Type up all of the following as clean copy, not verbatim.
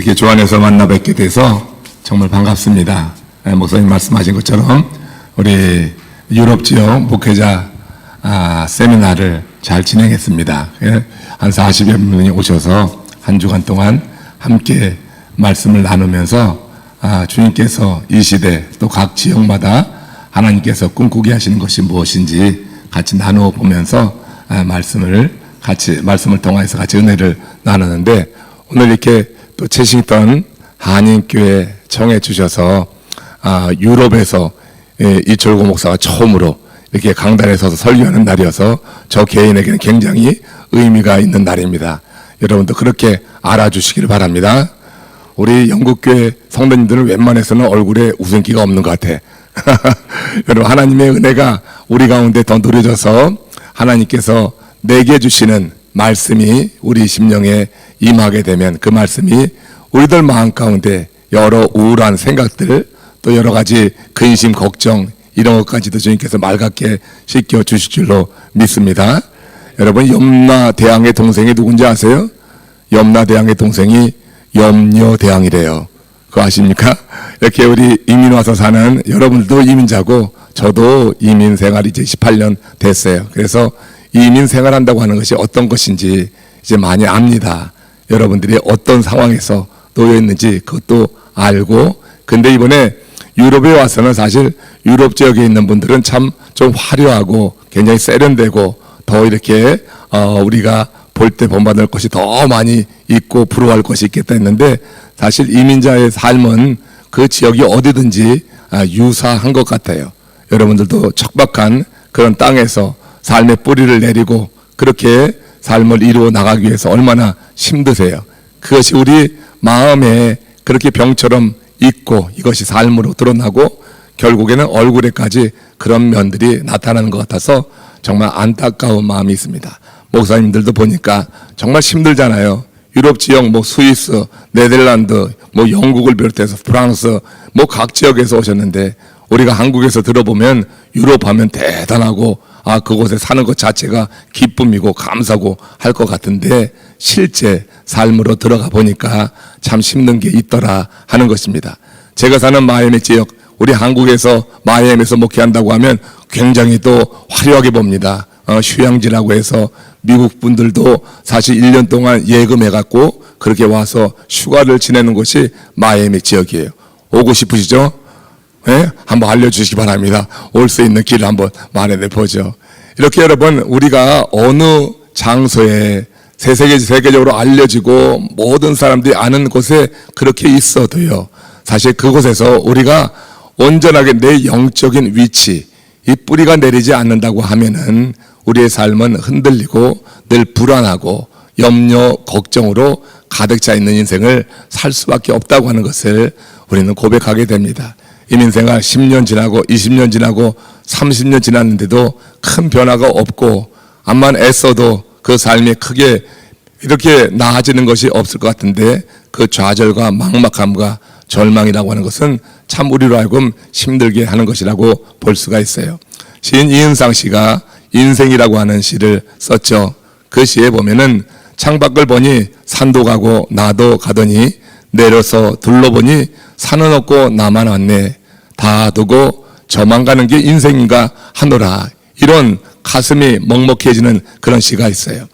이렇게 주안에서 만나 뵙게 돼서 정말 반갑습니다. 목사님 말씀하신 것처럼 우리 유럽 지역 목회자 세미나를 잘 진행했습니다. 한 40여 분이 오셔서 한 주간 동안 함께 말씀을 나누면서 주님께서 이 시대 또 각 지역마다 하나님께서 꿈꾸게 하시는 것이 무엇인지 같이 나누어 보면서 말씀을 통해서 같이 은혜를 나누는데, 오늘 이렇게 또 채싱턴 한인교회 청해 주셔서 유럽에서 이철구 목사가 처음으로 이렇게 강단에 서서 설교하는 날이어서 저 개인에게는 굉장히 의미가 있는 날입니다. 여러분도 그렇게 알아주시기를 바랍니다. 우리 영국교회 성도님들은 웬만해서는 얼굴에 웃음기가 없는 것 같아. 여러분, 하나님의 은혜가 우리 가운데 더 누려져서 하나님께서 내게 주시는 말씀이 우리 심령에 임하게 되면 그 말씀이 우리들 마음 가운데 여러 우울한 생각들, 또 여러 가지 근심, 걱정 이런 것까지도 주님께서 맑게 씻겨 주실 줄로 믿습니다. 여러분, 염라대왕의 동생이 누군지 아세요? 염라대왕의 동생이 염려대왕이래요. 그거 아십니까? 이렇게 우리 이민 와서 사는 여러분들도 이민자고 저도 이민 생활이 이제 18년 됐어요. 그래서 이민 생활한다고 하는 것이 어떤 것인지 이제 많이 압니다. 여러분들이 어떤 상황에서 놓여 있는지 그것도 알고, 근데 이번에 유럽에 와서는 사실 유럽 지역에 있는 분들은 참 좀 화려하고 굉장히 세련되고 더 이렇게 우리가 볼 때 본받을 것이 더 많이 있고 부러워할 것이 있겠다 했는데, 사실 이민자의 삶은 그 지역이 어디든지 유사한 것 같아요. 여러분들도 척박한 그런 땅에서 삶의 뿌리를 내리고 그렇게 삶을 이루어 나가기 위해서 얼마나 힘드세요. 그것이 우리 마음에 그렇게 병처럼 있고 이것이 삶으로 드러나고 결국에는 얼굴에까지 그런 면들이 나타나는 것 같아서 정말 안타까운 마음이 있습니다. 목사님들도 보니까 정말 힘들잖아요. 유럽 지역, 스위스, 네덜란드, 영국을 비롯해서 프랑스, 각 지역에서 오셨는데, 우리가 한국에서 들어보면 유럽 하면 대단하고 그곳에 사는 것 자체가 기쁨이고 감사고 할 것 같은데, 실제 삶으로 들어가 보니까 참 힘든 게 있더라 하는 것입니다. 제가 사는 마이애미 지역, 우리 한국에서 마이애미에서 목회한다고 하면 굉장히 또 화려하게 봅니다. 휴양지라고 해서 미국 분들도 사실 1년 동안 예금해갖고 그렇게 와서 휴가를 지내는 곳이 마이애미 지역이에요. 오고 싶으시죠? 네? 한번 알려주시기 바랍니다. 올 수 있는 길을 한번 마련해 보죠. 이렇게 여러분, 우리가 어느 장소에 세계적으로 알려지고 모든 사람들이 아는 곳에 그렇게 있어도요, 사실 그곳에서 우리가 온전하게 내 영적인 위치, 이 뿌리가 내리지 않는다고 하면은 우리의 삶은 흔들리고 늘 불안하고 염려, 걱정으로 가득 차 있는 인생을 살 수밖에 없다고 하는 것을 우리는 고백하게 됩니다. 이민생활 10년 지나고 20년 지나고 30년 지났는데도 큰 변화가 없고 암만 애써도 그 삶이 크게 이렇게 나아지는 것이 없을 것 같은데, 그 좌절과 막막함과 절망이라고 하는 것은 참 우리로 하여금 힘들게 하는 것이라고 볼 수가 있어요. 시인 이은상 씨가 인생이라고 하는 시를 썼죠. 그 시에 보면은 창밖을 보니 산도 가고 나도 가더니 내려서 둘러보니 산은 없고 나만 왔네. 다 두고 저만 가는 게 인생인가 하노라. 이런 가슴이 먹먹해지는 그런 시가 있어요.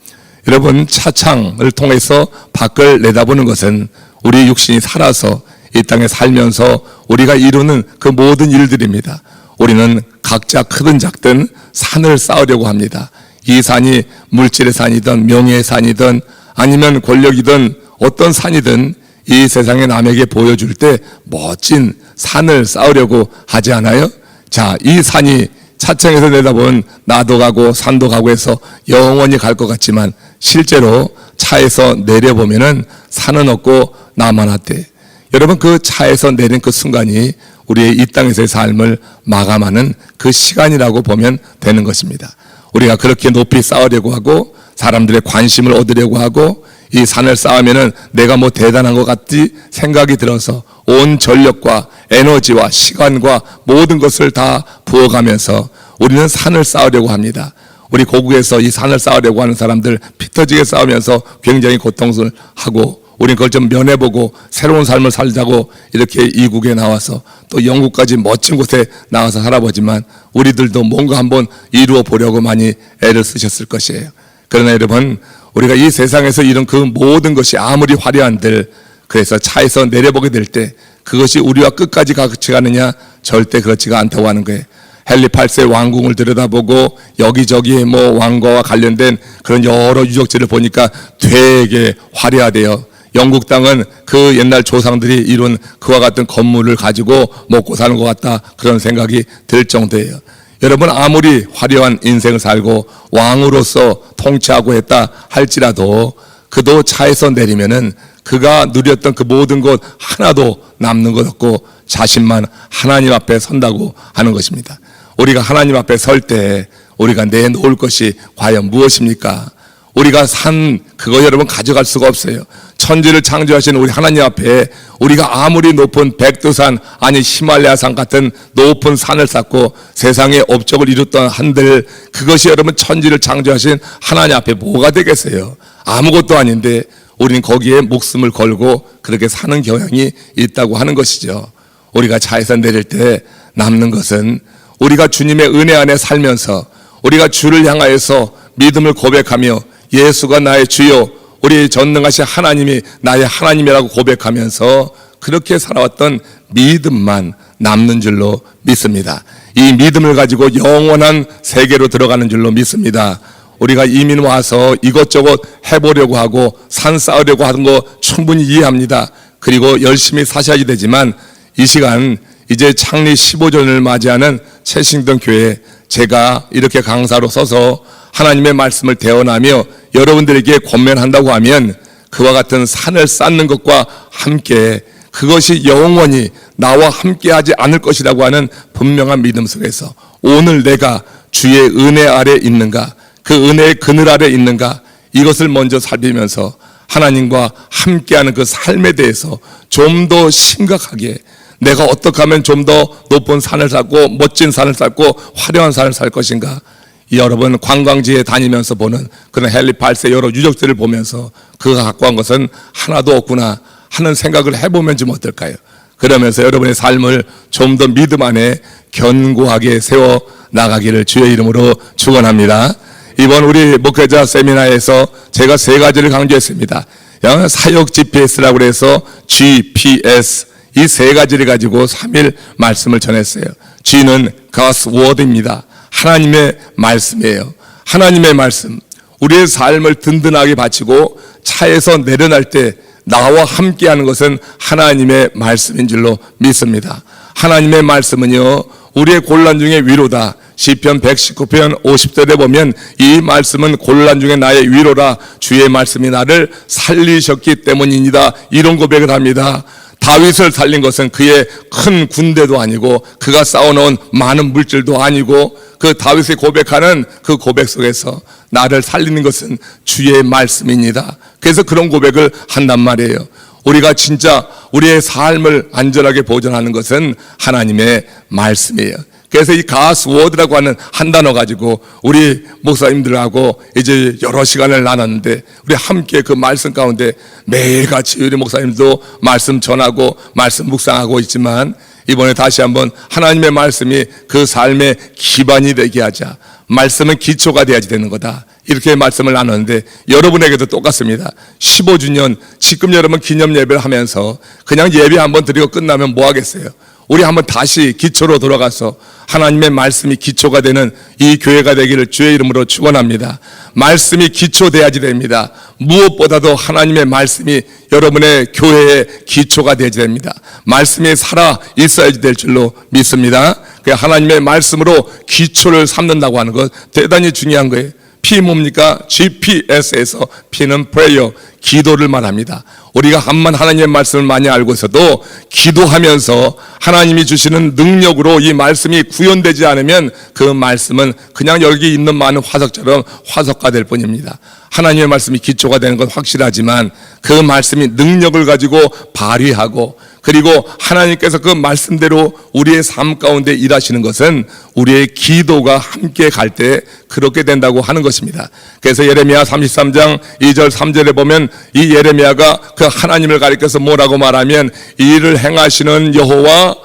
여러분, 차창을 통해서 밖을 내다보는 것은 우리 육신이 살아서 이 땅에 살면서 우리가 이루는 그 모든 일들입니다. 우리는 각자 크든 작든 산을 쌓으려고 합니다. 이 산이 물질의 산이든 명예의 산이든 아니면 권력이든 어떤 산이든 이 세상에 남에게 보여줄 때 멋진 산을 쌓으려고 하지 않아요? 자, 이 산이 차창에서 내다보면 나도 가고 산도 가고 해서 영원히 갈 것 같지만 실제로 차에서 내려보면은 산은 없고 나만 왔대. 여러분, 그 차에서 내린 그 순간이 우리의 이 땅에서의 삶을 마감하는 그 시간이라고 보면 되는 것입니다. 우리가 그렇게 높이 쌓으려고 하고 사람들의 관심을 얻으려고 하고 이 산을 쌓으면은 내가 대단한 것 같이 생각이 들어서 온 전력과 에너지와 시간과 모든 것을 다 부어가면서 우리는 산을 쌓으려고 합니다. 우리 고국에서 이 산을 쌓으려고 하는 사람들 피 터지게 싸우면서 굉장히 고통을 하고 우린 그걸 좀 면해보고 새로운 삶을 살자고 이렇게 이국에 나와서 또 영국까지 멋진 곳에 나와서 살아보지만 우리들도 뭔가 한번 이루어 보려고 많이 애를 쓰셨을 것이에요. 그러나 여러분, 우리가 이 세상에서 이룬 그 모든 것이 아무리 화려한들, 그래서 차에서 내려보게 될 때 그것이 우리와 끝까지 같이 가느냐? 절대 그렇지가 않다고 하는 거예요. 헨리 8세 왕궁을 들여다보고 여기저기 뭐 왕과와 관련된 그런 여러 유적지를 보니까 되게 화려하대요. 영국 땅은 그 옛날 조상들이 이룬 그와 같은 건물을 가지고 먹고 사는 것 같다, 그런 생각이 들 정도예요. 여러분, 아무리 화려한 인생을 살고 왕으로서 통치하고 했다 할지라도 그도 차에서 내리면은 그가 누렸던 그 모든 것 하나도 남는 것 없고 자신만 하나님 앞에 선다고 하는 것입니다. 우리가 하나님 앞에 설 때 우리가 내놓을 것이 과연 무엇입니까? 우리가 산 그거 여러분 가져갈 수가 없어요. 천지를 창조하신 우리 하나님 앞에 우리가 아무리 높은 백두산, 아니 히말라야산 같은 높은 산을 쌓고 세상의 업적을 이뤘던 한들 그것이 여러분 천지를 창조하신 하나님 앞에 뭐가 되겠어요? 아무것도 아닌데 우리는 거기에 목숨을 걸고 그렇게 사는 경향이 있다고 하는 것이죠. 우리가 차에서 내릴 때 남는 것은 우리가 주님의 은혜 안에 살면서 우리가 주를 향하여서 믿음을 고백하며 예수가 나의 주요, 우리 전능하신 하나님이 나의 하나님이라고 고백하면서 그렇게 살아왔던 믿음만 남는 줄로 믿습니다. 이 믿음을 가지고 영원한 세계로 들어가는 줄로 믿습니다. 우리가 이민 와서 이것저것 해보려고 하고 산 쌓으려고 하는 거 충분히 이해합니다. 그리고 열심히 사셔야 되지만 이 시간 이제 창립 15주년을 맞이하는 채싱턴 교회, 제가 이렇게 강사로 서서 하나님의 말씀을 대언하며 여러분들에게 권면한다고 하면 그와 같은 산을 쌓는 것과 함께 그것이 영원히 나와 함께 하지 않을 것이라고 하는 분명한 믿음 속에서 오늘 내가 주의 은혜 아래 있는가, 그 은혜의 그늘 아래 있는가, 이것을 먼저 살피면서 하나님과 함께하는 그 삶에 대해서 좀 더 심각하게 내가 어떻게 하면 좀 더 높은 산을 쌓고 멋진 산을 쌓고 화려한 산을 살 것인가. 여러분, 관광지에 다니면서 보는 그런 헨리 8세 여러 유적지를 보면서 그가 갖고 한 것은 하나도 없구나 하는 생각을 해보면 좀 어떨까요? 그러면서 여러분의 삶을 좀 더 믿음 안에 견고하게 세워 나가기를 주의 이름으로 축원합니다. 이번 우리 목회자 세미나에서 제가 세 가지를 강조했습니다. 사역 GPS라고 해서 GPS, 이 세 가지를 가지고 3일 말씀을 전했어요. G는 God's Word입니다. 하나님의 말씀이에요. 하나님의 말씀, 우리의 삶을 든든하게 바치고 차에서 내려날 때 나와 함께하는 것은 하나님의 말씀인 줄로 믿습니다. 하나님의 말씀은요, 우리의 곤란 중에 위로다. 시편 119편 50절에 보면 이 말씀은 곤란 중에 나의 위로라, 주의 말씀이 나를 살리셨기 때문입니다. 이런 고백을 합니다. 다윗을 살린 것은 그의 큰 군대도 아니고 그가 쌓아놓은 많은 물질도 아니고 그 다윗이 고백하는 그 고백 속에서 나를 살리는 것은 주의 말씀입니다. 그래서 그런 고백을 한단 말이에요. 우리가 진짜 우리의 삶을 안전하게 보존하는 것은 하나님의 말씀이에요. 그래서 이 God's Word라고 하는 한 단어 가지고 우리 목사님들하고 이제 여러 시간을 나눴는데 우리 함께 그 말씀 가운데 매일같이 우리 목사님도 말씀 전하고 말씀 묵상하고 있지만 이번에 다시 한번 하나님의 말씀이 그 삶의 기반이 되게 하자. 말씀은 기초가 돼야지 되는 거다. 이렇게 말씀을 나눴는데 여러분에게도 똑같습니다. 15주년 지금 여러분 기념 예배를 하면서 그냥 예배 한번 드리고 끝나면 뭐 하겠어요? 우리 한번 다시 기초로 돌아가서 하나님의 말씀이 기초가 되는 이 교회가 되기를 주의 이름으로 축원합니다. 말씀이 기초돼야지 됩니다. 무엇보다도 하나님의 말씀이 여러분의 교회의 기초가 되어야 됩니다. 말씀이 살아 있어야지 될 줄로 믿습니다. 하나님의 말씀으로 기초를 삼는다고 하는 것 대단히 중요한 거예요. P 뭡니까? GPS에서 P는 prayer, 기도를 말합니다. 우리가 한만 하나님의 말씀을 많이 알고 있어도 기도하면서 하나님이 주시는 능력으로 이 말씀이 구현되지 않으면 그 말씀은 그냥 여기 있는 많은 화석처럼 화석화될 뿐입니다. 하나님의 말씀이 기초가 되는 건 확실하지만 그 말씀이 능력을 가지고 발휘하고 그 그리고 하나님께서 그 말씀대로 우리의 삶 가운데 일하시는 것은 우리의 기도가 함께 갈 때 그렇게 된다고 하는 것입니다. 그래서 예레미야 33장 2절 3절에 보면 이 예레미야가 그 하나님을 가리켜서 뭐라고 말하면 이 일을 행하시는 여호와,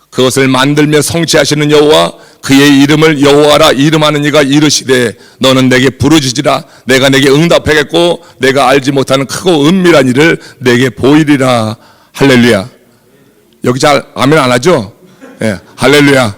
그것을 만들며 성취하시는 여호와, 그의 이름을 여호와라 이름하는 이가 이르시되 너는 내게 부르짖으라. 내가 내게 응답하겠고 내가 알지 못하는 크고 은밀한 일을 내게 보이리라. 할렐루야. 여기 잘 아멘 안 하죠? 예, 할렐루야.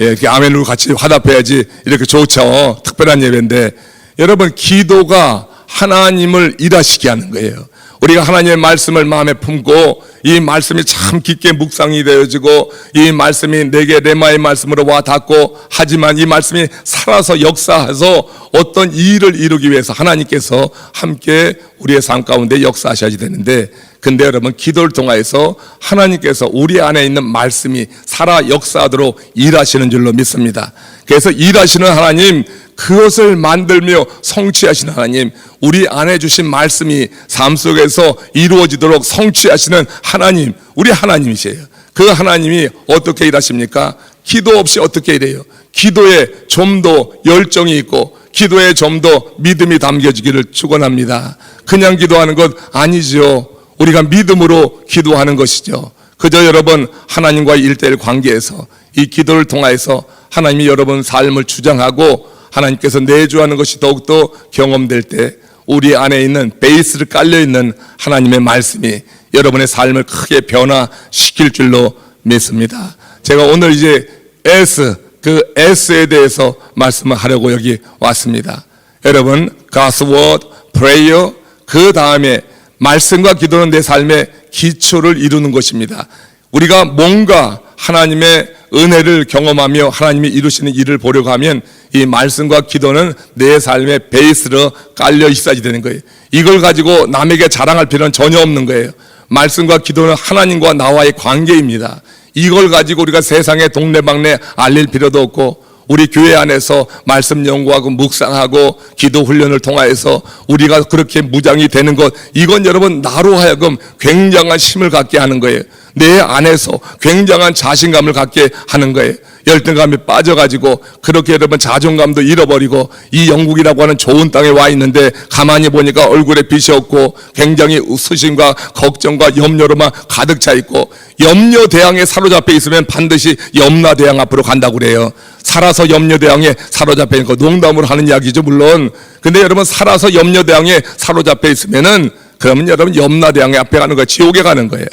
예, 이렇게 아멘으로 같이 화답해야지 이렇게 좋죠. 특별한 예배인데 여러분, 기도가 하나님을 일하시게 하는 거예요. 우리가 하나님의 말씀을 마음에 품고 이 말씀이 참 깊게 묵상이 되어지고 이 말씀이 내게 레마의 말씀으로 와 닿고, 하지만 이 말씀이 살아서 역사해서 어떤 일을 이루기 위해서 하나님께서 함께 우리의 삶 가운데 역사하셔야 되는데, 근데 여러분, 기도를 통해서 하나님께서 우리 안에 있는 말씀이 살아 역사하도록 일하시는 줄로 믿습니다. 그래서 일하시는 하나님, 그것을 만들며 성취하시는 하나님, 우리 안에 주신 말씀이 삶 속에서 이루어지도록 성취하시는 하나님, 우리 하나님이세요. 그 하나님이 어떻게 일하십니까? 기도 없이 어떻게 일해요? 기도에 좀 더 열정이 있고 기도에 좀 더 믿음이 담겨지기를 축원합니다. 그냥 기도하는 것 아니죠. 우리가 믿음으로 기도하는 것이죠. 그저 여러분, 하나님과의 1:1 관계에서 이 기도를 통해서 하나님이 여러분 삶을 주장하고 하나님께서 내주하는 것이 더욱더 경험될 때 우리 안에 있는 베이스를 깔려있는 하나님의 말씀이 여러분의 삶을 크게 변화시킬 줄로 믿습니다. 제가 오늘 이제 그 S에 대해서 말씀을 하려고 여기 왔습니다. 여러분, God's Word, Prayer, 그 다음에 말씀과 기도는 내 삶의 기초를 이루는 것입니다. 우리가 뭔가 하나님의 은혜를 경험하며 하나님이 이루시는 일을 보려고 하면 이 말씀과 기도는 내 삶의 베이스로 깔려 있어야 되는 거예요. 이걸 가지고 남에게 자랑할 필요는 전혀 없는 거예요. 말씀과 기도는 하나님과 나와의 관계입니다. 이걸 가지고 우리가 세상에 동네방네 알릴 필요도 없고, 우리 교회 안에서 말씀 연구하고 묵상하고 기도 훈련을 통하여서 우리가 그렇게 무장이 되는 것, 이건 여러분 나로 하여금 굉장한 힘을 갖게 하는 거예요. 내 안에서 굉장한 자신감을 갖게 하는 거예요. 열등감에 빠져가지고 그렇게 여러분 자존감도 잃어버리고 이 영국이라고 하는 좋은 땅에 와 있는데 가만히 보니까 얼굴에 빛이 없고 굉장히 수심과 걱정과 염려로만 가득 차 있고, 염려대왕에 사로잡혀 있으면 반드시 염라대왕 앞으로 간다고 그래요. 살아서 염려대왕에 사로잡혀 있는 거 농담으로 하는 이야기죠, 물론. 근데 여러분, 살아서 염려대왕에 사로잡혀 있으면은 그러면 여러분 염라대왕의 앞에 가는 거예요. 지옥에 가는 거예요.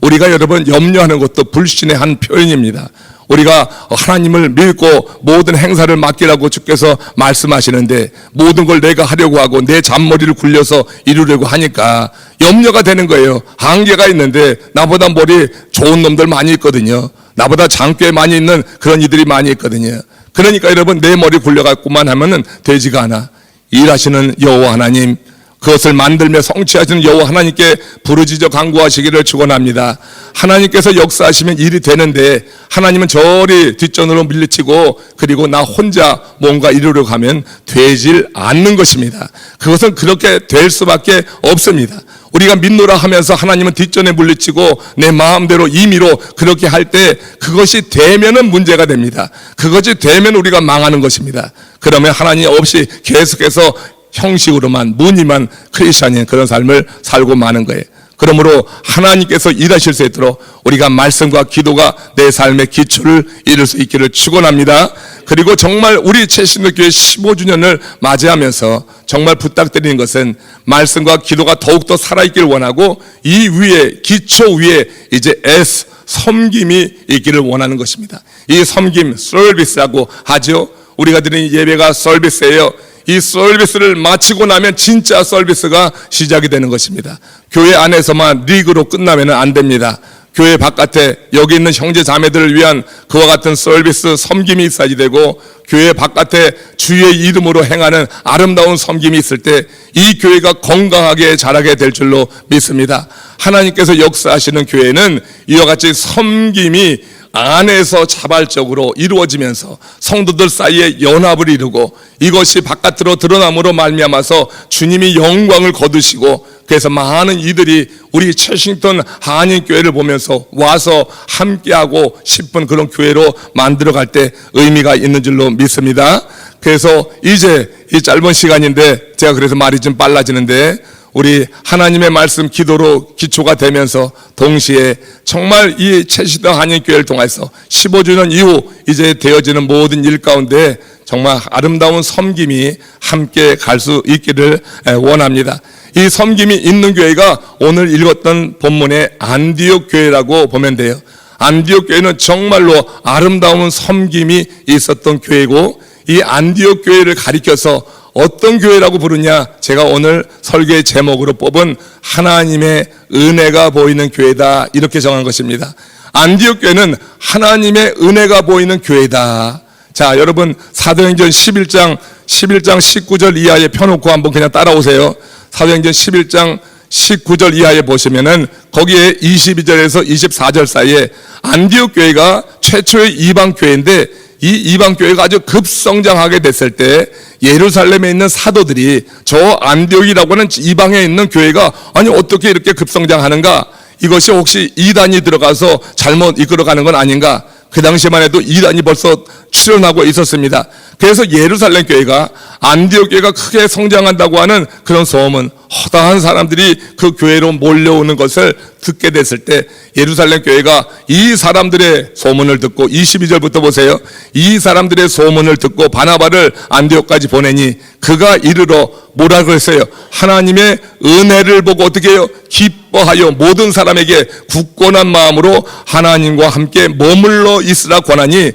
우리가 여러분 염려하는 것도 불신의 한 표현입니다. 우리가 하나님을 믿고 모든 행사를 맡기라고 주께서 말씀하시는데 모든 걸 내가 하려고 하고 내 잔머리를 굴려서 이루려고 하니까 염려가 되는 거예요. 한계가 있는데 나보다 머리 좋은 놈들 많이 있거든요. 나보다 장꽤 많이 있는 그런 이들이 많이 있거든요. 그러니까 여러분, 내 머리 굴려갖고만 하면은 되지가 않아. 일하시는 여호와 하나님, 그것을 만들며 성취하시는 여호와 하나님께 부르짖어 간구하시기를 축원합니다. 하나님께서 역사하시면 일이 되는데 하나님은 저리 뒷전으로 밀리치고 그리고 나 혼자 뭔가 이루려고 하면 되질 않는 것입니다. 그것은 그렇게 될 수밖에 없습니다. 우리가 믿노라 하면서 하나님은 뒷전에 물리치고 내 마음대로 임의로 그렇게 할 때 그것이 되면은 문제가 됩니다. 그것이 되면 우리가 망하는 것입니다. 그러면 하나님 없이 계속해서 형식으로만 무늬만 크리스찬인 그런 삶을 살고 마는 거예요. 그러므로 하나님께서 일하실 수 있도록 우리가 말씀과 기도가 내 삶의 기초를 이룰 수 있기를 축원합니다. 그리고 정말 우리 최신교회 15주년을 맞이하면서 정말 부탁드리는 것은 말씀과 기도가 더욱더 살아있기를 원하고 이 위에, 기초 위에 이제 S, 섬김이 있기를 원하는 것입니다. 이 섬김, 서비스라고 하죠. 우리가 드리는 예배가 서비스예요. 이 서비스를 마치고 나면 진짜 서비스가 시작이 되는 것입니다. 교회 안에서만 리그로 끝나면 안 됩니다. 교회 바깥에 여기 있는 형제 자매들을 위한 그와 같은 서비스, 섬김이 있어야 되고, 교회 바깥에 주의 이름으로 행하는 아름다운 섬김이 있을 때 이 교회가 건강하게 자라게 될 줄로 믿습니다. 하나님께서 역사하시는 교회는 이와 같이 섬김이 안에서 자발적으로 이루어지면서 성도들 사이에 연합을 이루고 이것이 바깥으로 드러남으로 말미암아서 주님이 영광을 거두시고 그래서 많은 이들이 우리 채싱턴 한인교회를 보면서 와서 함께하고 싶은 그런 교회로 만들어갈 때 의미가 있는 줄로 믿습니다. 그래서 이제 이 짧은 시간인데 제가 그래서 말이 좀 빨라지는데, 우리 하나님의 말씀 기도로 기초가 되면서 동시에 정말 이 채시더 한인교회를 통해서 15주년 이후 이제 되어지는 모든 일 가운데 정말 아름다운 섬김이 함께 갈 수 있기를 원합니다. 이 섬김이 있는 교회가 오늘 읽었던 본문의 안디옥 교회라고 보면 돼요. 안디옥 교회는 정말로 아름다운 섬김이 있었던 교회고, 이 안디옥 교회를 가리켜서 어떤 교회라고 부르냐, 제가 오늘 설교의 제목으로 뽑은 하나님의 은혜가 보이는 교회다, 이렇게 정한 것입니다. 안디옥 교회는 하나님의 은혜가 보이는 교회다. 자, 여러분 사도행전 11장 19절 이하에 펴놓고 한번 그냥 따라오세요. 사도행전 11장 19절 이하에 보시면은 거기에 22절에서 24절 사이에 안디옥 교회가 최초의 이방 교회인데, 이 이방 교회가 아주 급성장하게 됐을 때 예루살렘에 있는 사도들이 저 안디옥이라고 하는 이방에 있는 교회가 아니 어떻게 이렇게 급성장하는가, 이것이 혹시 이단이 들어가서 잘못 이끌어가는 건 아닌가, 그 당시만 해도 이단이 벌써 출현하고 있었습니다. 그래서 예루살렘 교회가 안디옥 교회가 크게 성장한다고 하는 그런 소문은 허다한 사람들이 그 교회로 몰려오는 것을 듣게 됐을 때 예루살렘 교회가 이 사람들의 소문을 듣고 22절부터 보세요. 이 사람들의 소문을 듣고 바나바를 안디옥까지 보내니 그가 이르러 뭐라 그랬어요? 하나님의 은혜를 보고 어떻게 해요? 기뻐하여 모든 사람에게 굳건한 마음으로 하나님과 함께 머물러 있으라 권하니,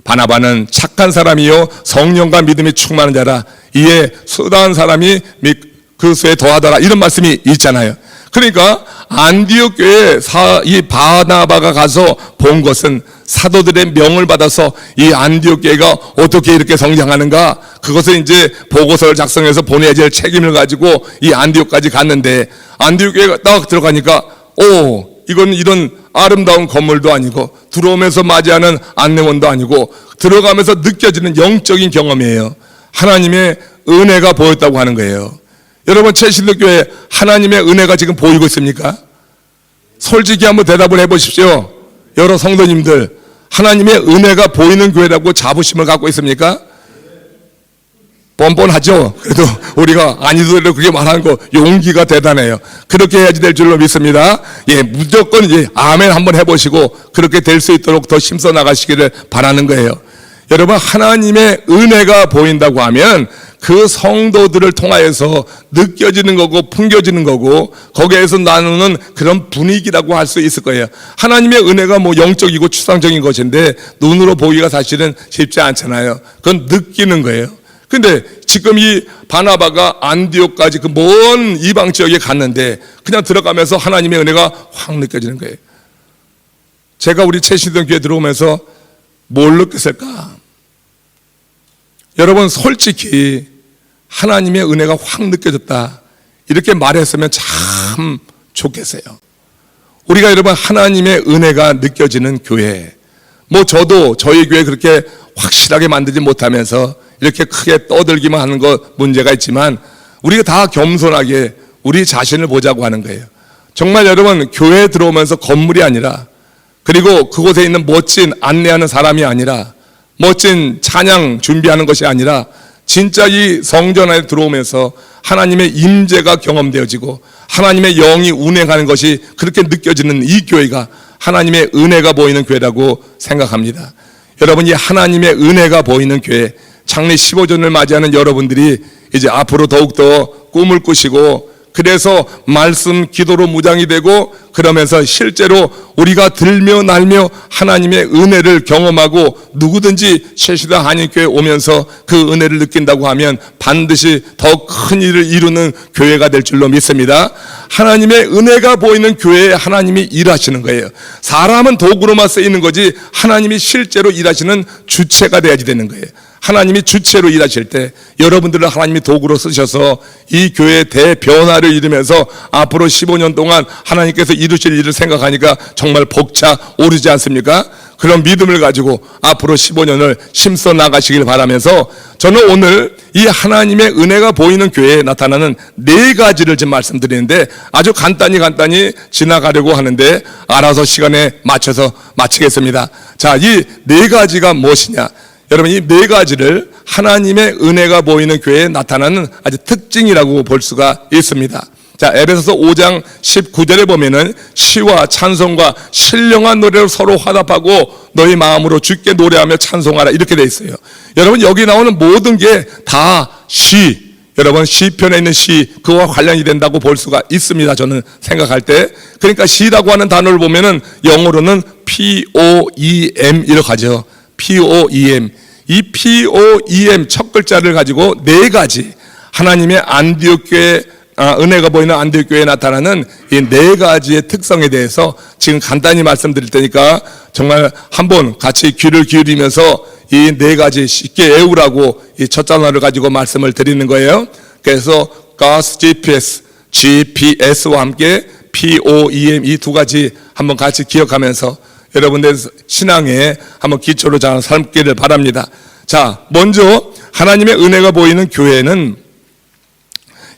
바나바는 착한 사람이요 성령과 믿음이 충만한 자라, 이에 수다한 사람이 그 수에 더하더라, 이런 말씀이 있잖아요. 그러니까 안디옥 교회에 이 바나바가 가서 본 것은 사도들의 명을 받아서 이 안디옥 교회가 어떻게 이렇게 성장하는가, 그것을 이제 보고서를 작성해서 보내야 될 책임을 가지고 이 안디옥까지 갔는데, 안디옥 교회가 딱 들어가니까 이건 이런 아름다운 건물도 아니고 들어오면서 맞이하는 안내원도 아니고 들어가면서 느껴지는 영적인 경험이에요. 하나님의 은혜가 보였다고 하는 거예요. 여러분 채신도 교회 하나님의 은혜가 지금 보이고 있습니까? 솔직히 한번 대답을 해보십시오. 여러 성도님들, 하나님의 은혜가 보이는 교회라고 자부심을 갖고 있습니까? 뻔뻔하죠. 그래도 우리가 아니더라도 그렇게 말하는 거 용기가 대단해요. 그렇게 해야지 될 줄로 믿습니다. 무조건 아멘 한번 해보시고 그렇게 될 수 있도록 더 힘써 나가시기를 바라는 거예요. 여러분, 하나님의 은혜가 보인다고 하면 그 성도들을 통하여서 느껴지는 거고 풍겨지는 거고 거기에서 나누는 그런 분위기라고 할 수 있을 거예요. 하나님의 은혜가 뭐 영적이고 추상적인 것인데 눈으로 보기가 사실은 쉽지 않잖아요. 그건 느끼는 거예요. 근데 지금 이 바나바가 안디옥까지 그 먼 이방 지역에 갔는데 그냥 들어가면서 하나님의 은혜가 확 느껴지는 거예요. 제가 우리 채신동 교회 들어오면서 뭘 느꼈을까? 여러분, 솔직히 하나님의 은혜가 확 느껴졌다, 이렇게 말했으면 참 좋겠어요. 우리가 여러분 하나님의 은혜가 느껴지는 교회, 뭐 저도 저희 교회 그렇게 확실하게 만들지 못하면서 이렇게 크게 떠들기만 하는 것 문제가 있지만 우리가 다 겸손하게 우리 자신을 보자고 하는 거예요. 정말 여러분, 교회에 들어오면서 건물이 아니라, 그리고 그곳에 있는 멋진 안내하는 사람이 아니라, 멋진 찬양 준비하는 것이 아니라 진짜 이 성전 안에 들어오면서 하나님의 임재가 경험되어지고 하나님의 영이 운행하는 것이 그렇게 느껴지는 이 교회가 하나님의 은혜가 보이는 교회라고 생각합니다. 여러분, 이 하나님의 은혜가 보이는 교회, 창립 15주년을 맞이하는 여러분들이 이제 앞으로 더욱더 꿈을 꾸시고, 그래서 말씀 기도로 무장이 되고, 그러면서 실제로 우리가 들며 날며 하나님의 은혜를 경험하고 누구든지 채시다 한인교회에 오면서 그 은혜를 느낀다고 하면 반드시 더 큰 일을 이루는 교회가 될 줄로 믿습니다. 하나님의 은혜가 보이는 교회에 하나님이 일하시는 거예요. 사람은 도구로만 쓰이는 거지 하나님이 실제로 일하시는 주체가 돼야지 되는 거예요. 하나님이 주체로 일하실 때 여러분들을 하나님이 도구로 쓰셔서 이 교회의 대변화를 이루면서 앞으로 15년 동안 하나님께서 이루실 일을 생각하니까 정말 벅차 오르지 않습니까? 그런 믿음을 가지고 앞으로 15년을 힘써 나가시길 바라면서 저는 오늘 이 하나님의 은혜가 보이는 교회에 나타나는 4가지를 지금 말씀드리는데 아주 간단히 지나가려고 하는데 알아서 시간에 맞춰서 마치겠습니다. 자, 이 4가지가 무엇이냐? 여러분, 이 4가지를 하나님의 은혜가 보이는 교회에 나타나는 아주 특징이라고 볼 수가 있습니다. 자, 에베소서 5장 19절에 보면은 시와 찬송과 신령한 노래로 서로 화답하고 너희 마음으로 주께 노래하며 찬송하라 이렇게 돼 있어요. 여러분, 여기 나오는 모든 게 다 시, 여러분 시편에 있는 시 그와 관련이 된다고 볼 수가 있습니다. 저는 생각할 때. 그러니까 시라고 하는 단어를 보면은 영어로는 POEM 이렇게 하죠. POEM. 이 POEM 첫 글자를 가지고 4가지 하나님의 안디옥 교회 은혜가 보이는 안디옥 교회에 나타나는 이 4가지의 특성에 대해서 지금 간단히 말씀드릴 테니까 정말 한번 같이 귀를 기울이면서 이 4가지 쉽게 외우라고 이 첫 단어를 가지고 말씀을 드리는 거예요. 그래서 God's GPS와 함께 POEM 이 2가지 한번 같이 기억하면서 여러분들 신앙에 한번 기초로 잘 삼기를 바랍니다. 자, 먼저 하나님의 은혜가 보이는 교회는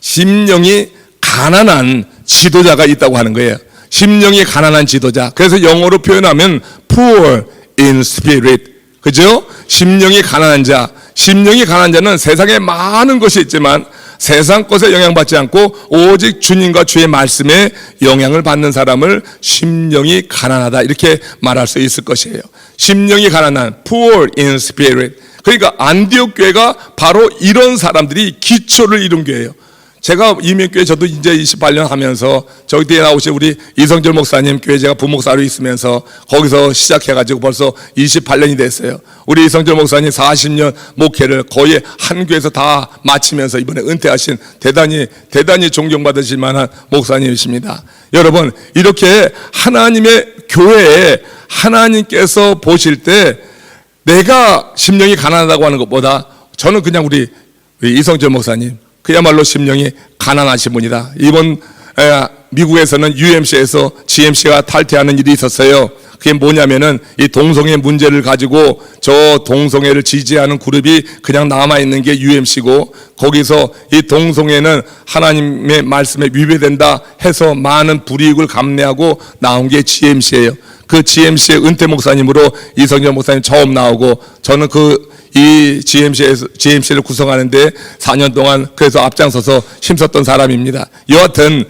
심령이 가난한 지도자가 있다고 하는 거예요. 심령이 가난한 지도자. 그래서 영어로 표현하면 poor in spirit. 그죠? 심령이 가난한 자. 심령이 가난한 자는 세상에 많은 것이 있지만 세상 것에 영향받지 않고 오직 주님과 주의 말씀에 영향을 받는 사람을 심령이 가난하다 이렇게 말할 수 있을 것이에요. 심령이 가난한 poor in spirit. 그러니까 안디옥 교회가 바로 이런 사람들이 기초를 이룬 교회예요. 제가 이민교회 저도 이제 28년 하면서 저기 뒤에 나오신 우리 이성철 목사님 교회 제가 부목사로 있으면서 거기서 시작해가지고 벌써 28년이 됐어요. 우리 이성철 목사님 40년 목회를 거의 한 교회에서 다 마치면서 이번에 은퇴하신 대단히 존경받으실 만한 목사님이십니다. 여러분, 이렇게 하나님의 교회에 하나님께서 보실 때 내가 심령이 가난하다고 하는 것보다 저는 그냥 우리 이성철 목사님 그야말로 심령이 가난하신 분이다. 이번 미국에서는 UMC에서 GMC가 탈퇴하는 일이 있었어요. 그게 뭐냐면은 이 동성애 문제를 가지고 저 동성애를 지지하는 그룹이 그냥 남아있는 게 UMC고 거기서 이 동성애는 하나님의 말씀에 위배된다 해서 많은 불이익을 감내하고 나온 게 GMC예요. 그 GMC의 은퇴 목사님으로 이성열 목사님 처음 나오고 저는 이 GMC를 구성하는데 4년 동안 그래서 앞장서서 힘썼던 사람입니다. 여하튼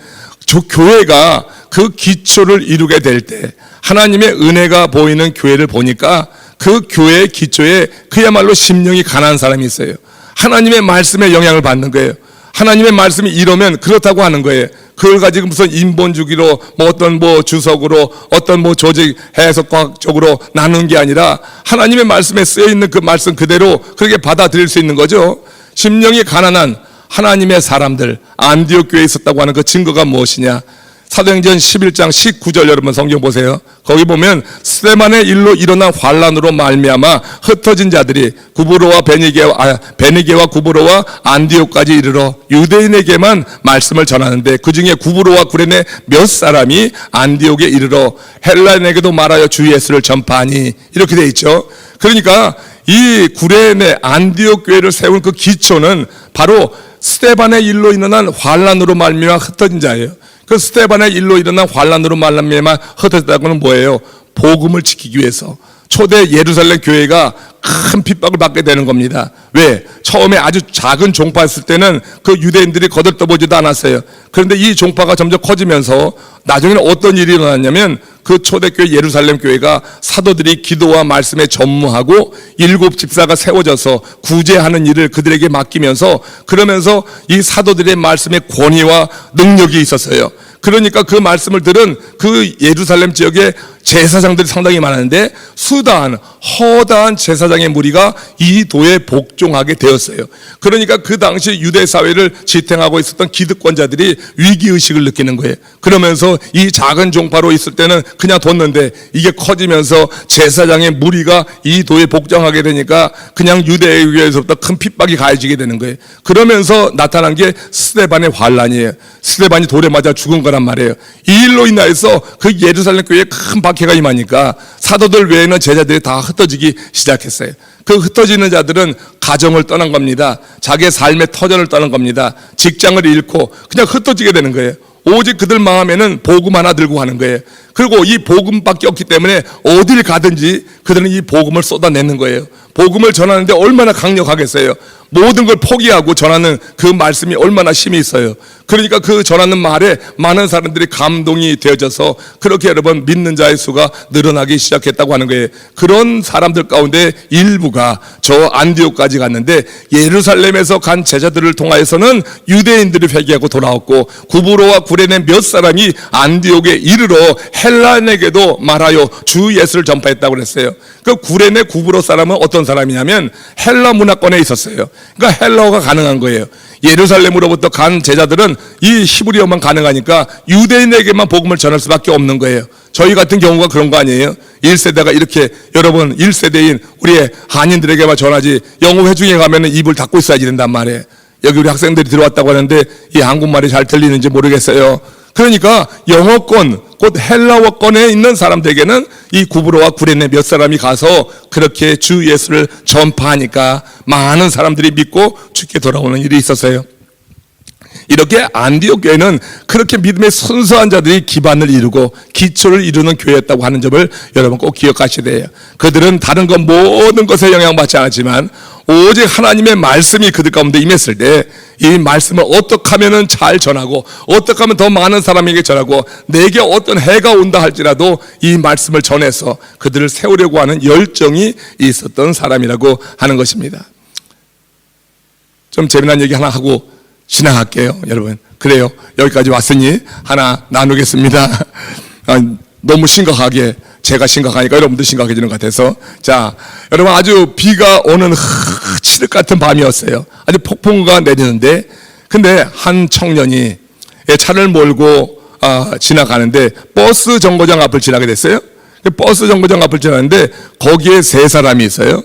저 교회가 그 기초를 이루게 될 때 하나님의 은혜가 보이는 교회를 보니까 그 교회의 기초에 그야말로 심령이 가난한 사람이 있어요. 하나님의 말씀에 영향을 받는 거예요. 하나님의 말씀이 이러면 그렇다고 하는 거예요. 그걸 가지고 무슨 인본주의로 어떤 주석으로 어떤 조직 해석학적으로 나누는 게 아니라 하나님의 말씀에 쓰여 있는 그 말씀 그대로 그렇게 받아들일 수 있는 거죠. 심령이 가난한 하나님의 사람들 안디옥 교회에 있었다고 하는 그 증거가 무엇이냐? 사도행전 11장 19절 여러분 성경 보세요. 거기 보면 스데반의 일로 일어난 환란으로 말미암아 흩어진 자들이 구브로와 베니게와 구브로와 안디옥까지 이르러 유대인에게만 말씀을 전하는데 그중에 구브로와 구레네 몇 사람이 안디옥에 이르러 헬라인에게도 말하여 주 예수를 전파하니 이렇게 돼 있죠. 그러니까 이 구레네 안디옥 교회를 세운 그 기초는 바로 스데반의 일로 일어난 환란으로 말미암아 흩어진 자예요. 그 스데반의 일로 일어난 환란으로 말미암아 흩어졌다고는 뭐예요? 복음을 지키기 위해서 초대 예루살렘 교회가 큰 핍박을 받게 되는 겁니다. 왜? 처음에 아주 작은 종파였을 때는 그 유대인들이 거들떠보지도 않았어요. 그런데 이 종파가 점점 커지면서 나중에는 어떤 일이 일어났냐면 그 초대교회 예루살렘 교회가 사도들이 기도와 말씀에 전무하고 7 집사가 세워져서 구제하는 일을 그들에게 맡기면서 그러면서 이 사도들의 말씀의 권위와 능력이 있었어요. 그러니까 그 말씀을 들은 그 예루살렘 지역에 제사장들이 상당히 많았는데 수다한 허다한 제사장의 무리가 이 도에 복종하게 되었어요. 그러니까 그 당시 유대 사회를 지탱하고 있었던 기득권자들이 위기의식을 느끼는 거예요. 그러면서 이 작은 종파로 있을 때는 그냥 뒀는데 이게 커지면서 제사장의 무리가 이 도에 복종하게 되니까 그냥 유대에 의해서부터 큰 핍박이 가해지게 되는 거예요. 그러면서 나타난 게 스데반의 환란이에요. 스데반이 돌에 맞아 죽은 거란 말이에요. 이 일로 인하여서 그 예루살렘 교회에 큰 박해가 임하니까 사도들 외에는 제자들이 다 흩어지기 시작했어요. 그 흩어지는 자들은 가정을 떠난 겁니다. 자기의 삶의 터전을 떠난 겁니다. 직장을 잃고 그냥 흩어지게 되는 거예요. 오직 그들 마음에는 복음 하나 들고 가는 거예요. 그리고 이 복음밖에 없기 때문에 어딜 가든지 그들은 이 복음을 쏟아내는 거예요. 복음을 전하는데 얼마나 강력하겠어요. 모든 걸 포기하고 전하는 그 말씀이 얼마나 힘이 있어요. 그러니까 그 전하는 말에 많은 사람들이 감동이 되어져서 그렇게 여러분 믿는 자의 수가 늘어나기 시작했다고 하는 거예요. 그런 사람들 가운데 일부가 저 안디옥까지 갔는데 예루살렘에서 간 제자들을 통하여서는 유대인들이 회개하고 돌아왔고 구브로와 구레네 몇 사람이 안디옥에 이르러 헬라인에게도 말하여 주 예수를 전파했다고 그랬어요. 그 구레네 구브로 사람은 어떤 사람이냐면 헬라 문화권에 있었어요. 그러니까 헬라어가 가능한 거예요. 예루살렘으로부터 간 제자들은 이 히브리어만 가능하니까 유대인에게만 복음을 전할 수밖에 없는 거예요. 저희 같은 경우가 그런 거 아니에요? 1세대가 이렇게 여러분 1세대인 우리의 한인들에게만 전하지 영어 회중에 가면 입을 닫고 있어야지 된단 말이에요. 여기 우리 학생들이 들어왔다고 하는데 이 한국말이 잘 들리는지 모르겠어요. 그러니까 영어권 곧 헬라어권에 있는 사람들에게는 이 구브로와 구레네 몇 사람이 가서 그렇게 주 예수를 전파하니까 많은 사람들이 믿고 주께 돌아오는 일이 있었어요. 이렇게 안디옥 교회는 그렇게 믿음의 순수한 자들이 기반을 이루고 기초를 이루는 교회였다고 하는 점을 여러분 꼭 기억하셔야 돼요. 그들은 다른 것 모든 것에 영향받지 않았지만 오직 하나님의 말씀이 그들 가운데 임했을 때 이 말씀을 어떻게 하면 잘 전하고 어떻게 하면 더 많은 사람에게 전하고 내게 어떤 해가 온다 할지라도 이 말씀을 전해서 그들을 세우려고 하는 열정이 있었던 사람이라고 하는 것입니다. 좀 재미난 얘기 하나 하고 지나갈게요. 여러분 그래요, 여기까지 왔으니 하나 나누겠습니다. 너무 심각하게 제가 심각하니까 여러분도 심각해지는 것 같아서 자 여러분 아주 비가 오는 칠흑 같은 밤이었어요. 아주 폭풍우가 내리는데 근데 한 청년이 차를 몰고 지나가는데 버스 정거장 앞을 지나게 됐어요. 버스 정거장 앞을 지나는데 거기에 세 사람이 있어요.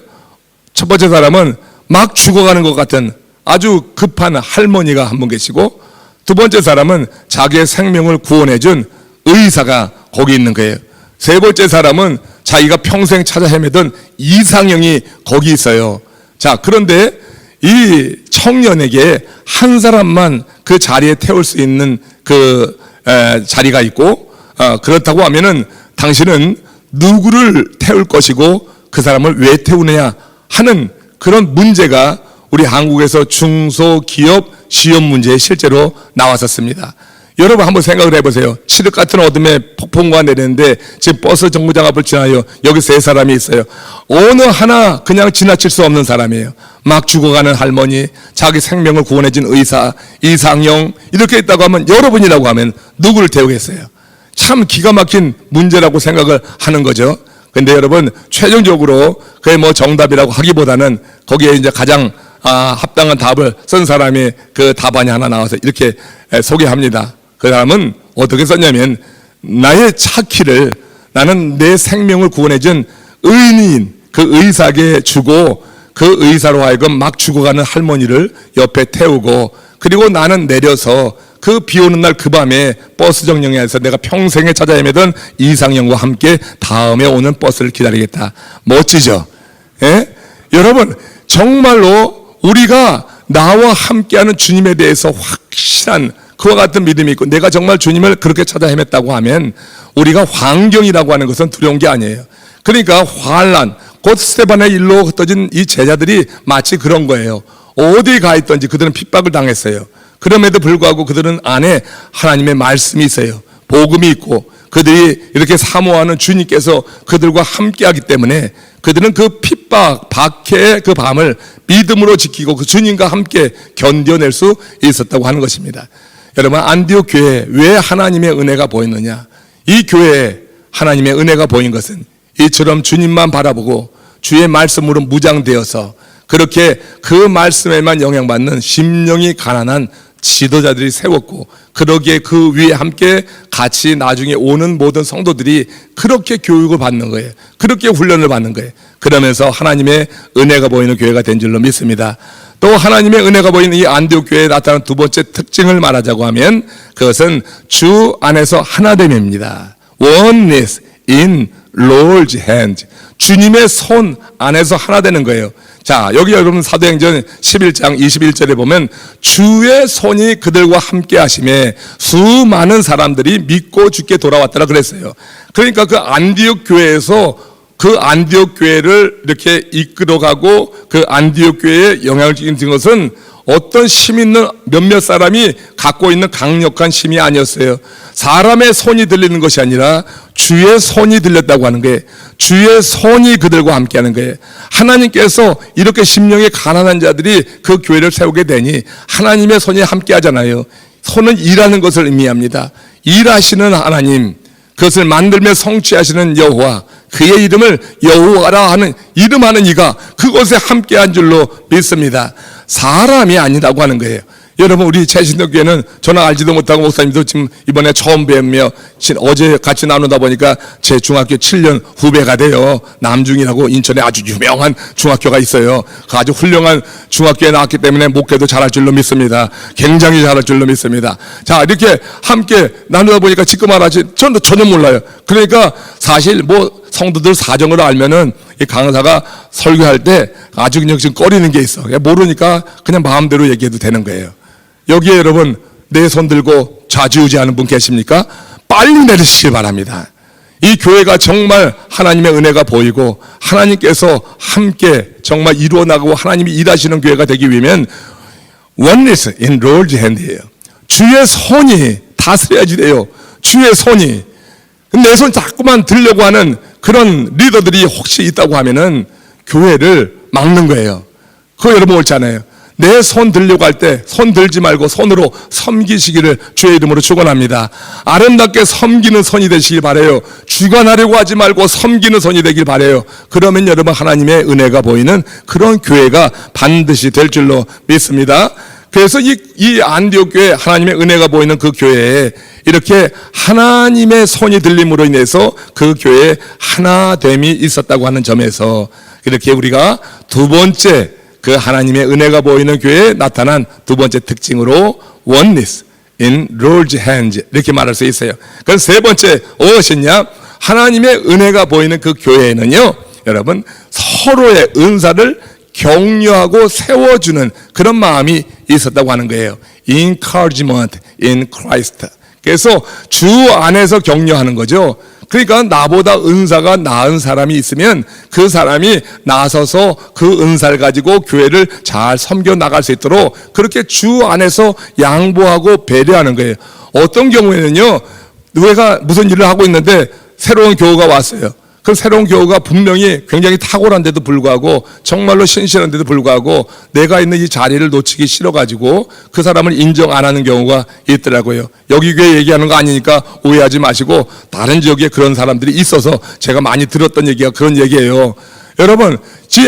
첫 번째 사람은 막 죽어가는 것 같은 아주 급한 할머니가 한 분 계시고 두 번째 사람은 자기의 생명을 구원해준 의사가 거기 있는 거예요. 세 번째 사람은 자기가 평생 찾아 헤매던 이상형이 거기 있어요. 자, 그런데 이 청년에게 한 사람만 그 자리에 태울 수 있는 그 자리가 있고 그렇다고 하면은 당신은 누구를 태울 것이고 그 사람을 왜 태우느냐 하는 그런 문제가 우리 한국에서 중소기업 시험 문제에 실제로 나왔었습니다. 여러분 한번 생각을 해보세요. 칠흑 같은 어둠에 폭풍우가 내리는데 지금 버스 정거장 앞을 지나요. 여기 세 사람이 있어요. 어느 하나 그냥 지나칠 수 없는 사람이에요. 막 죽어가는 할머니, 자기 생명을 구원해준 의사, 이상형 이렇게 있다고 하면 여러분이라고 하면 누구를 태우겠어요? 참 기가 막힌 문제라고 생각을 하는 거죠. 근데 여러분 최종적으로 그게 뭐 정답이라고 하기보다는 거기에 이제 가장 합당한 답을 쓴 사람이 그 답안이 하나 나와서 이렇게 소개합니다. 그 사람은 어떻게 썼냐면 나의 차키를 나는 내 생명을 구원해준 의인인 그 의사에게 주고 그 의사로 하여금 막 죽어가는 할머니를 옆에 태우고 그리고 나는 내려서 그 비 오는 날 그 밤에 버스 정류장에서 내가 평생에 찾아 헤매던 이상형과 함께 다음에 오는 버스를 기다리겠다. 멋지죠? 예? 여러분 정말로 우리가 나와 함께하는 주님에 대해서 확실한 그와 같은 믿음이 있고 내가 정말 주님을 그렇게 찾아 헤맸다고 하면 우리가 환경이라고 하는 것은 두려운 게 아니에요. 그러니까 환란 곧 스데반의 일로 흩어진 이 제자들이 마치 그런 거예요. 어디에 가 있던지 그들은 핍박을 당했어요. 그럼에도 불구하고 그들은 안에 하나님의 말씀이 있어요. 복음이 있고 그들이 이렇게 사모하는 주님께서 그들과 함께하기 때문에 그들은 그 핍박, 박해의 그 밤을 믿음으로 지키고 그 주님과 함께 견뎌낼 수 있었다고 하는 것입니다. 여러분 안디옥 교회에 왜 하나님의 은혜가 보였느냐? 이 교회에 하나님의 은혜가 보인 것은 이처럼 주님만 바라보고 주의 말씀으로 무장되어서 그렇게 그 말씀에만 영향받는 심령이 가난한 지도자들이 세웠고, 그러기에 그 위에 함께 같이 나중에 오는 모든 성도들이 그렇게 교육을 받는 거예요. 그렇게 훈련을 받는 거예요. 그러면서 하나님의 은혜가 보이는 교회가 된 줄로 믿습니다. 또 하나님의 은혜가 보이는 이 안디옥 교회에 나타난 두 번째 특징을 말하자고 하면 그것은 주 안에서 하나됨입니다. Oneness in Lord's hand. 주님의 손 안에서 하나 되는 거예요. 자, 여기 여러분 사도행전 11장 21절에 보면 주의 손이 그들과 함께 하심에 수많은 사람들이 믿고 주께 돌아왔더라 그랬어요. 그러니까 그 안디옥 교회에서 그 안디옥 교회를 이렇게 이끌어가고 그 안디옥 교회에 영향을 끼친 것은 어떤 힘 있는 몇몇 사람이 갖고 있는 강력한 힘이 아니었어요. 사람의 손이 들리는 것이 아니라 주의 손이 들렸다고 하는 거예요. 주의 손이 그들과 함께 하는 거예요. 하나님께서 이렇게 심령이 가난한 자들이 그 교회를 세우게 되니 하나님의 손이 함께 하잖아요. 손은 일하는 것을 의미합니다. 일하시는 하나님, 그것을 만들며 성취하시는 여호와, 그의 이름을 여호와라 하는 이름하는 이가 그곳에 함께한 줄로 믿습니다. 사람이 아니라고 하는 거예요. 여러분, 우리 최신덕교회는 저는 알지도 못하고 목사님도 지금 이번에 처음 뵈며 어제 같이 나누다 보니까 제 중학교 7년 후배가 돼요. 남중이라고 인천에 아주 유명한 중학교가 있어요. 아주 훌륭한 중학교에 나왔기 때문에 목회도 잘할 줄로 믿습니다. 굉장히 잘할 줄로 믿습니다. 자, 이렇게 함께 나누다 보니까 지금 말하지 저는 전혀 몰라요. 그러니까 사실 뭐 성도들 사정을 알면은 이 강사가 설교할 때 아주 그냥 지금 꺼리는 게 있어. 모르니까 그냥 마음대로 얘기해도 되는 거예요. 여기에 여러분 내 손 들고 좌지우지하는 분 계십니까? 빨리 내리시길 바랍니다. 이 교회가 정말 하나님의 은혜가 보이고 하나님께서 함께 정말 이루어 나가고 하나님이 일하시는 교회가 되기 위하면 oneness in Lord's hand이에요. 주의 손이 다스려야지 돼요. 주의 손이. 내 손 자꾸만 들려고 하는 그런 리더들이 혹시 있다고 하면은 교회를 막는 거예요. 그거 여러분 옳잖아요. 내 손 들려고 할 때 손 들지 말고 손으로 섬기시기를 주의 이름으로 축원합니다. 아름답게 섬기는 손이 되시길 바라요. 주관하려고 하지 말고 섬기는 손이 되길 바라요. 그러면 여러분 하나님의 은혜가 보이는 그런 교회가 반드시 될 줄로 믿습니다. 그래서 이 안디옥 교회 하나님의 은혜가 보이는 그 교회에 이렇게 하나님의 손이 들림으로 인해서 그 교회에 하나됨이 있었다고 하는 점에서 이렇게 우리가 두 번째 그 하나님의 은혜가 보이는 교회에 나타난 두 번째 특징으로 oneness in Lord's hand 이렇게 말할 수 있어요. 그래서 세 번째 무엇이냐? 하나님의 은혜가 보이는 그 교회에는요, 여러분 서로의 은사를 격려하고 세워주는 그런 마음이 있었다고 하는 거예요. Encouragement in Christ. 그래서 주 안에서 격려하는 거죠. 그러니까 나보다 은사가 나은 사람이 있으면 그 사람이 나서서 그 은사를 가지고 교회를 잘 섬겨 나갈 수 있도록 그렇게 주 안에서 양보하고 배려하는 거예요. 어떤 경우에는요, 내가 무슨 일을 하고 있는데 새로운 교우가 왔어요. 그 새로운 교우가 분명히 굉장히 탁월한데도 불구하고 정말로 신실한데도 불구하고 내가 있는 이 자리를 놓치기 싫어가지고 그 사람을 인정 안 하는 경우가 있더라고요. 여기 교회 얘기하는 거 아니니까 오해하지 마시고 다른 지역에 그런 사람들이 있어서 제가 많이 들었던 얘기가 그런 얘기예요. 여러분,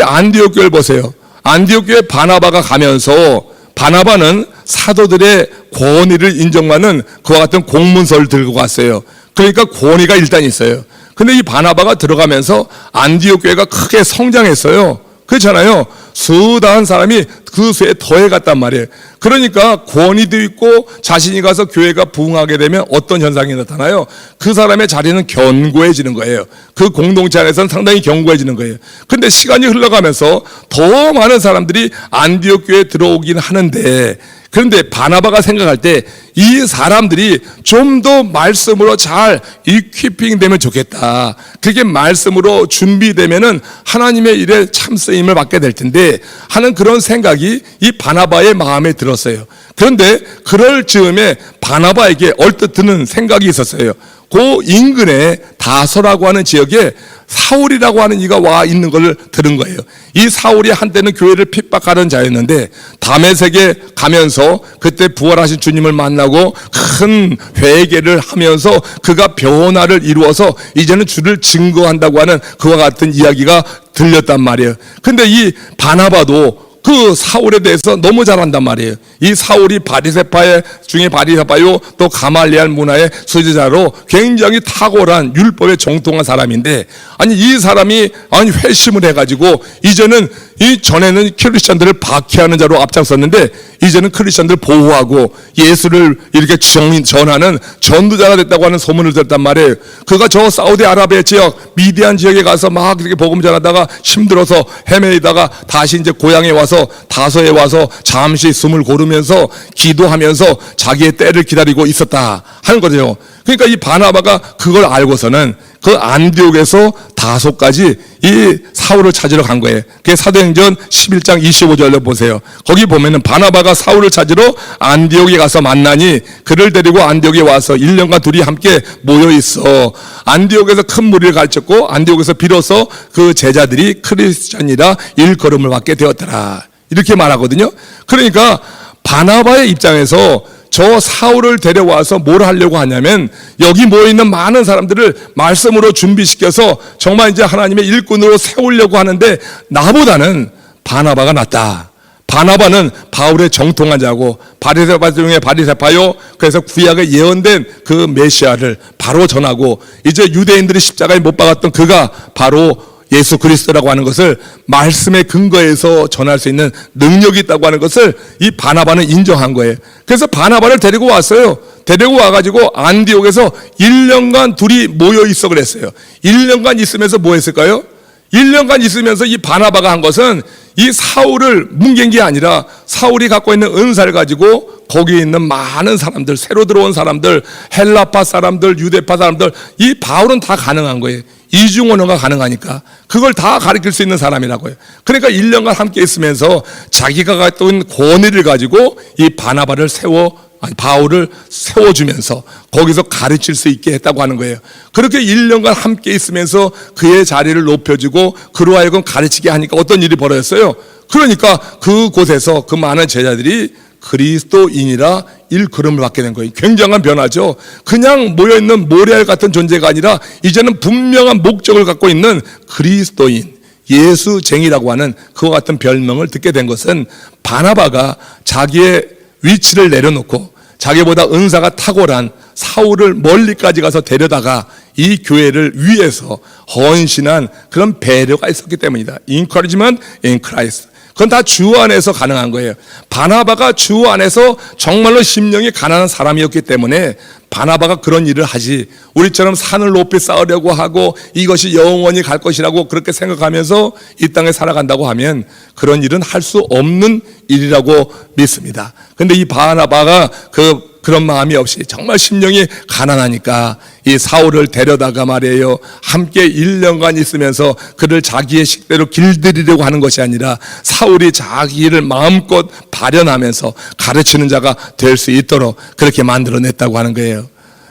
안디옥 교회를 보세요. 안디옥 교회 바나바가 가면서 바나바는 사도들의 권위를 인정하는 그와 같은 공문서를 들고 갔어요. 그러니까 권위가 일단 있어요. 근데 이 바나바가 들어가면서 안디옥 교회가 크게 성장했어요. 그렇잖아요. 수다한 사람이 그 수에 더해갔단 말이에요. 그러니까 권위도 있고 자신이 가서 교회가 부흥하게 되면 어떤 현상이 나타나요? 그 사람의 자리는 견고해지는 거예요. 그 공동체 안에서는 상당히 견고해지는 거예요. 근데 시간이 흘러가면서 더 많은 사람들이 안디옥 교회에 들어오긴 하는데, 그런데 바나바가 생각할 때 이 사람들이 좀 더 말씀으로 잘 이퀴핑 되면 좋겠다. 그게 말씀으로 준비되면은 하나님의 일에 참 쓰임을 받게 될 텐데 하는 그런 생각이 이 바나바의 마음에 들었어요. 그런데 그럴 즈음에 바나바에게 얼뜻 드는 생각이 있었어요. 그 인근에 다소라고 하는 지역에 사울이라고 하는 이가 와 있는 것을 들은 거예요. 이 사울이 한때는 교회를 핍박하는 자였는데 다메섹에 가면서 그때 부활하신 주님을 만나고 큰 회개를 하면서 그가 변화를 이루어서 이제는 주를 증거한다고 하는 그와 같은 이야기가 들렸단 말이에요. 근데 이 바나바도 그 사울에 대해서 너무 잘한단 말이에요. 이 사울이 바리새파 중에 바리새파요, 또 가말리알 문화의 수제자로 굉장히 탁월한 율법에 정통한 사람인데, 아니 이 사람이 회심을 해가지고 이제는 이 전에는 크리스천들을 박해하는 자로 앞장섰는데 이제는 크리스천들을 보호하고 예수를 이렇게 전하는 전도자가 됐다고 하는 소문을 들었단 말이에요. 그가 저 사우디아라비아 지역 미디안 지역에 가서 막 이렇게 복음 전하다가 힘들어서 헤매다가 다시 이제 고향에 와서 다소에 와서 잠시 숨을 고르면서 기도하면서 자기의 때를 기다리고 있었다 하는 거죠. 그러니까 이 바나바가 그걸 알고서는 그 안디옥에서 다소까지 이 사울을 찾으러 간 거예요. 그게 사도행전 11장 25절로 보세요. 거기 보면은 바나바가 사울을 찾으러 안디옥에 가서 만나니 그를 데리고 안디옥에 와서 1년간 둘이 함께 모여 있어. 안디옥에서 큰 무리를 가르쳤고 안디옥에서 비로소 그 제자들이 크리스천이라 일컬음을 받게 되었더라. 이렇게 말하거든요. 그러니까 바나바의 입장에서 저 사울을 데려와서 뭘 하려고 하냐면 여기 모여있는 많은 사람들을 말씀으로 준비시켜서 정말 이제 하나님의 일꾼으로 세우려고 하는데 나보다는 바나바가 낫다. 바나바는 바울의 정통한 자고 바리새파 중에 바리새파요. 그래서 구약에 예언된 그 메시아를 바로 전하고 이제 유대인들이 십자가에 못 박았던 그가 바로 예수 그리스도라고 하는 것을 말씀의 근거에서 전할 수 있는 능력이 있다고 하는 것을 이 바나바는 인정한 거예요. 그래서 바나바를 데리고 왔어요. 데리고 와가지고 안디옥에서 1년간 둘이 모여 있어 그랬어요. 1년간 있으면서 뭐 했을까요? 1년간 있으면서 이 바나바가 한 것은 이 사울을 뭉갠 게 아니라 사울이 갖고 있는 은사를 가지고 거기에 있는 많은 사람들, 새로 들어온 사람들, 헬라파 사람들, 유대파 사람들, 이 바울은 다 가능한 거예요. 이중 언어가 가능하니까 그걸 다 가르칠 수 있는 사람이라고요. 그러니까 1년간 함께 있으면서 자기가 갖고 있는 권위를 가지고 이 바나바를 바울을 세워주면서 거기서 가르칠 수 있게 했다고 하는 거예요. 그렇게 1년간 함께 있으면서 그의 자리를 높여주고 그로 하여금 가르치게 하니까 어떤 일이 벌어졌어요? 그러니까 그곳에서 그 많은 제자들이 그리스도인이라 일컬음을 받게 된 거예요. 굉장한 변화죠. 그냥 모여있는 모래알 같은 존재가 아니라 이제는 분명한 목적을 갖고 있는 그리스도인, 예수쟁이라고 하는 그와 같은 별명을 듣게 된 것은 바나바가 자기의 위치를 내려놓고 자기보다 은사가 탁월한 사울을 멀리까지 가서 데려다가 이 교회를 위해서 헌신한 그런 배려가 있었기 때문이다. Encouragement in Christ. 그건 다 주 안에서 가능한 거예요. 바나바가 주 안에서 정말로 심령이 가난한 사람이었기 때문에 바나바가 그런 일을 하지, 우리처럼 산을 높이 쌓으려고 하고 이것이 영원히 갈 것이라고 그렇게 생각하면서 이 땅에 살아간다고 하면 그런 일은 할 수 없는 일이라고 믿습니다. 그런데 이 바나바가 그런 마음이 없이 정말 심령이 가난하니까 이 사울을 데려다가 말이에요, 함께 1년간 있으면서 그를 자기의 식대로 길들이려고 하는 것이 아니라 사울이 자기를 마음껏 발현하면서 가르치는 자가 될 수 있도록 그렇게 만들어냈다고 하는 거예요.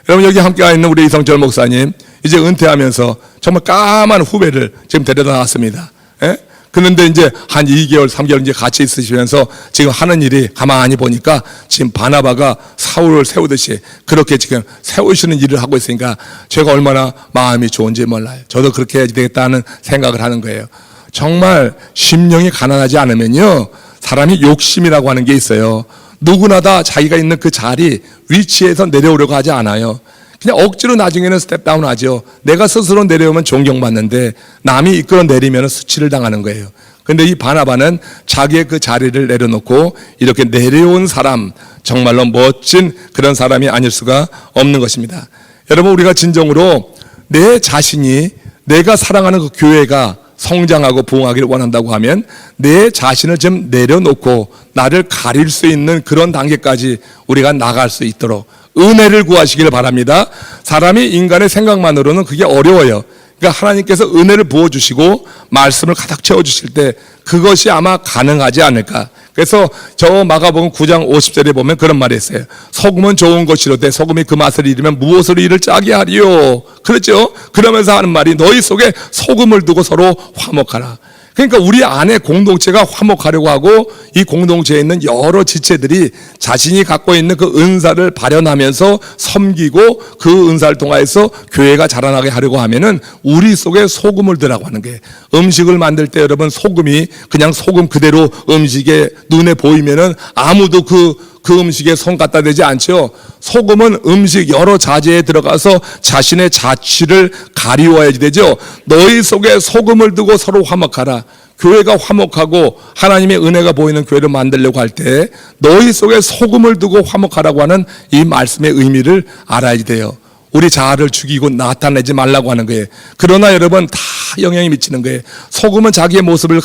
여러분, 여기 함께 와 있는 우리 이성철 목사님 이제 은퇴하면서 정말 까만 후배를 지금 데려다 놨습니다. 예? 그런데 이제 한 2개월, 3개월 이제 같이 있으시면서 지금 하는 일이 가만히 보니까 지금 바나바가 사울을 세우듯이 그렇게 지금 세우시는 일을 하고 있으니까 제가 얼마나 마음이 좋은지 몰라요. 저도 그렇게 해야 되겠다는 생각을 하는 거예요. 정말 심령이 가난하지 않으면요, 사람이 욕심이라고 하는 게 있어요. 누구나 다 자기가 있는 그 자리, 위치에서 내려오려고 하지 않아요. 그냥 억지로 나중에는 스텝다운 하죠. 내가 스스로 내려오면 존경받는데 남이 이끌어 내리면 수치를 당하는 거예요. 그런데 이 바나바는 자기의 그 자리를 내려놓고 이렇게 내려온 사람, 정말로 멋진 그런 사람이 아닐 수가 없는 것입니다. 여러분, 우리가 진정으로 내 자신이, 내가 사랑하는 그 교회가 성장하고 부흥하기를 원한다고 하면 내 자신을 좀 내려놓고 나를 가릴 수 있는 그런 단계까지 우리가 나갈 수 있도록 은혜를 구하시기를 바랍니다. 사람이 인간의 생각만으로는 그게 어려워요. 그러니까 하나님께서 은혜를 부어주시고 말씀을 가득 채워주실 때 그것이 아마 가능하지 않을까. 그래서 저 마가복음 9장 50절에 보면 그런 말이 있어요. 소금은 좋은 것이로되 소금이 그 맛을 잃으면 무엇으로 이를 짜게 하리요. 그렇죠? 그러면서 하는 말이 너희 속에 소금을 두고 서로 화목하라. 그러니까 우리 안에 공동체가 화목하려고 하고 이 공동체에 있는 여러 지체들이 자신이 갖고 있는 그 은사를 발현하면서 섬기고 그 은사를 통해서 교회가 자라나게 하려고 하면은 우리 속에 소금을 두라고 하는 게, 음식을 만들 때 여러분 소금이 그냥 소금 그대로 음식에 눈에 보이면은 아무도 그 음식에 손 갖다 대지 않죠. 소금은 음식 여러 자재에 들어가서 자신의 자취를 가리워야지 되죠. 너희 속에 소금을 두고 서로 화목하라. 교회가 화목하고 하나님의 은혜가 보이는 교회를 만들려고 할 때 너희 속에 소금을 두고 화목하라고 하는 이 말씀의 의미를 알아야지 돼요. 우리 자아를 죽이고 나타내지 말라고 하는 거예요. 그러나 여러분 다 영향이 미치는 거예요. 소금은 자기의 모습을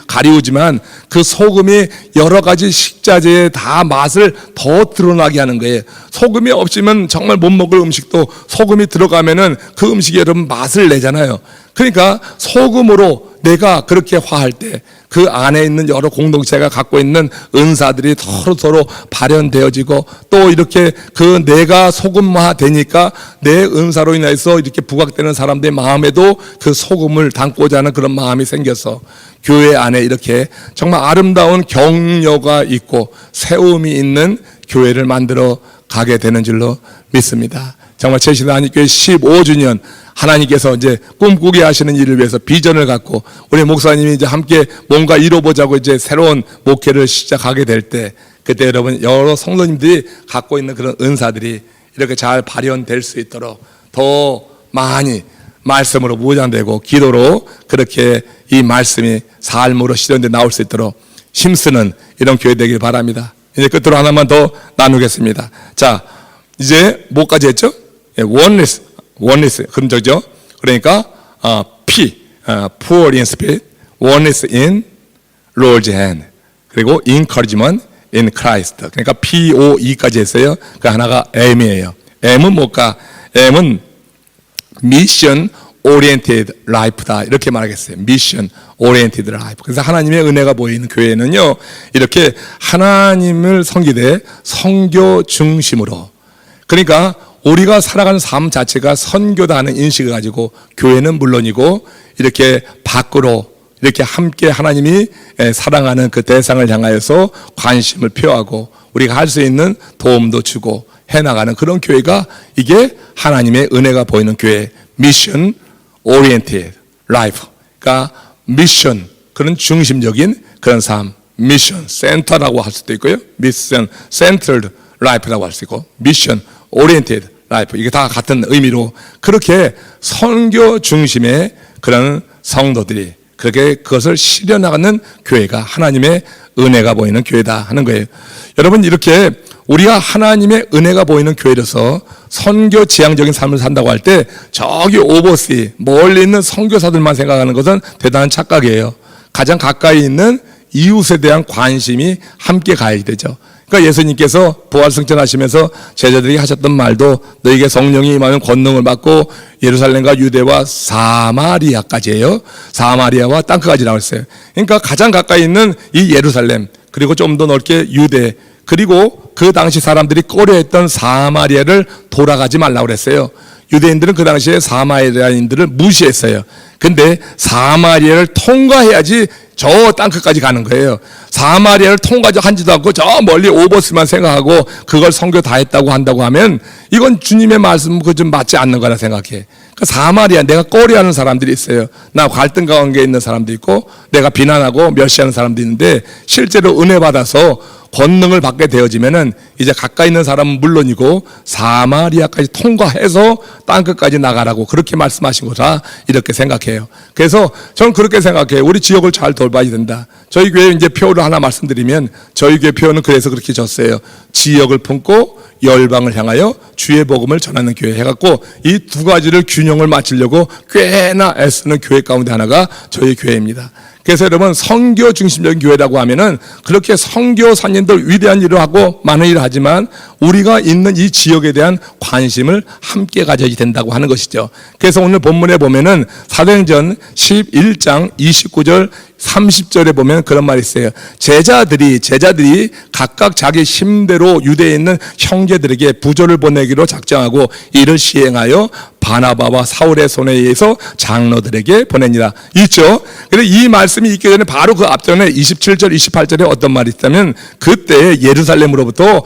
가리우지만 그 소금이 여러 가지 식자재의 다 맛을 더 드러나게 하는 거예요. 소금이 없으면 정말 못 먹을 음식도 소금이 들어가면은 그 음식이 여러분 맛을 내잖아요. 그러니까 소금으로 내가 그렇게 화할 때 그 안에 있는 여러 공동체가 갖고 있는 은사들이 서로 발현되어지고 또 이렇게 그 내가 소금화 되니까 내 은사로 인해서 이렇게 부각되는 사람들의 마음에도 그 소금을 담고자 하는 그런 마음이 생겨서 교회 안에 이렇게 정말 아름다운 격려가 있고 세움이 있는 교회를 만들어 가게 되는 줄로 믿습니다. 정말 제시나님교회 15주년 하나님께서 이제 꿈꾸게 하시는 일을 위해서 비전을 갖고 우리 목사님이 이제 함께 뭔가 이뤄보자고 이제 새로운 목회를 시작하게 될 때, 그때 여러분 여러 성도님들이 갖고 있는 그런 은사들이 이렇게 잘 발현될 수 있도록 더 많이 말씀으로 무장되고 기도로 그렇게 이 말씀이 삶으로 실현돼 나올 수 있도록 힘쓰는 이런 교회 되길 바랍니다. 이제 끝으로 하나만 더 나누겠습니다. 자, 이제 뭐까지 했죠? 원리스 그런 저죠. 그러니까 poor in spirit, oneness in Lord's hand, 그리고 encouragement in Christ. 그러니까 POE까지 했어요. 그 하나가 M이에요. M은 뭘까? M은 mission oriented life다, 이렇게 말하겠어요. mission oriented life. 그래서 하나님의 은혜가 보이는 교회는요, 이렇게 하나님을 섬기되 선교 중심으로, 그러니까 우리가 살아가는 삶 자체가 선교다 하는 인식을 가지고 교회는 물론이고 이렇게 밖으로 이렇게 함께 하나님이 사랑하는 그 대상을 향하여서 관심을 표하고 우리가 할 수 있는 도움도 주고 해나가는 그런 교회가, 이게 하나님의 은혜가 보이는 교회, 미션 오리엔티드 라이프. 그러니까 미션, 그런 중심적인 그런 삶, 미션 센터라고 할 수도 있고요, 미션 센터드 라이프라고 할 수 있고, 미션 오리엔티드 라이프, 이게 다 같은 의미로 그렇게 선교 중심의 그런 성도들이 그렇게 그것을 실현하는 교회가 하나님의 은혜가 보이는 교회다 하는 거예요. 여러분, 이렇게 우리가 하나님의 은혜가 보이는 교회로서 선교 지향적인 삶을 산다고 할 때 저기 오버시 멀리 있는 선교사들만 생각하는 것은 대단한 착각이에요. 가장 가까이 있는 이웃에 대한 관심이 함께 가야 되죠. 그러니까 예수님께서 부활승천하시면서 제자들이 하셨던 말도 너에게 성령이 임하면 권능을 받고 예루살렘과 유대와 사마리아까지예요. 사마리아와 땅끝까지 나왔어요. 그러니까 가장 가까이 있는 이 예루살렘, 그리고 좀 더 넓게 유대, 그리고 그 당시 사람들이 꺼려했던 사마리아를 돌아가지 말라고 그랬어요. 유대인들은 그 당시에 사마리아인들을 무시했어요. 근데 사마리아를 통과해야지 저 땅끝까지 가는 거예요. 사마리아를 통과하지도 않고 저 멀리 오버스만 생각하고 그걸 선교 다 했다고 한다고 하면 이건 주님의 말씀 그 좀 맞지 않는 거라 생각해. 그러니까 사마리아, 내가 꺼려하는 사람들이 있어요. 나 갈등 관계에 있는 사람도 있고 내가 비난하고 멸시하는 사람도 있는데, 실제로 은혜 받아서 권능을 받게 되어지면은 이제 가까이 있는 사람은 물론이고 사마리아까지 통과해서 땅끝까지 나가라고 그렇게 말씀하신 거다, 이렇게 생각해요. 그래서 저는 그렇게 생각해요. 우리 지역을 잘 돌봐야 된다. 저희 교회 이제 표를 하나 말씀드리면, 저희 교회 표는 그래서 그렇게 졌어요. 지역을 품고 열방을 향하여 주의 복음을 전하는 교회 해갖고 이 두 가지를 균형을 맞추려고 꽤나 애쓰는 교회 가운데 하나가 저희 교회입니다. 그래서 여러분, 선교 중심적인 교회라고 하면은 그렇게 선교사님들 위대한 일을 하고 많은 일을 하지만 우리가 있는 이 지역에 대한 관심을 함께 가져야 된다고 하는 것이죠. 그래서 오늘 본문에 보면은 사도행전 11장 29절 30절에 보면 그런 말이 있어요. 제자들이 각각 자기 힘대로 유대에 있는 형제들에게 부조를 보내기로 작정하고 이를 시행하여 바나바와 사울의 손에 의해서 장로들에게 보내니라. 있죠. 근데 이 말씀이 있기 전에 바로 그 앞전에 27절, 28절에 어떤 말이 있다면 그때 예루살렘으로부터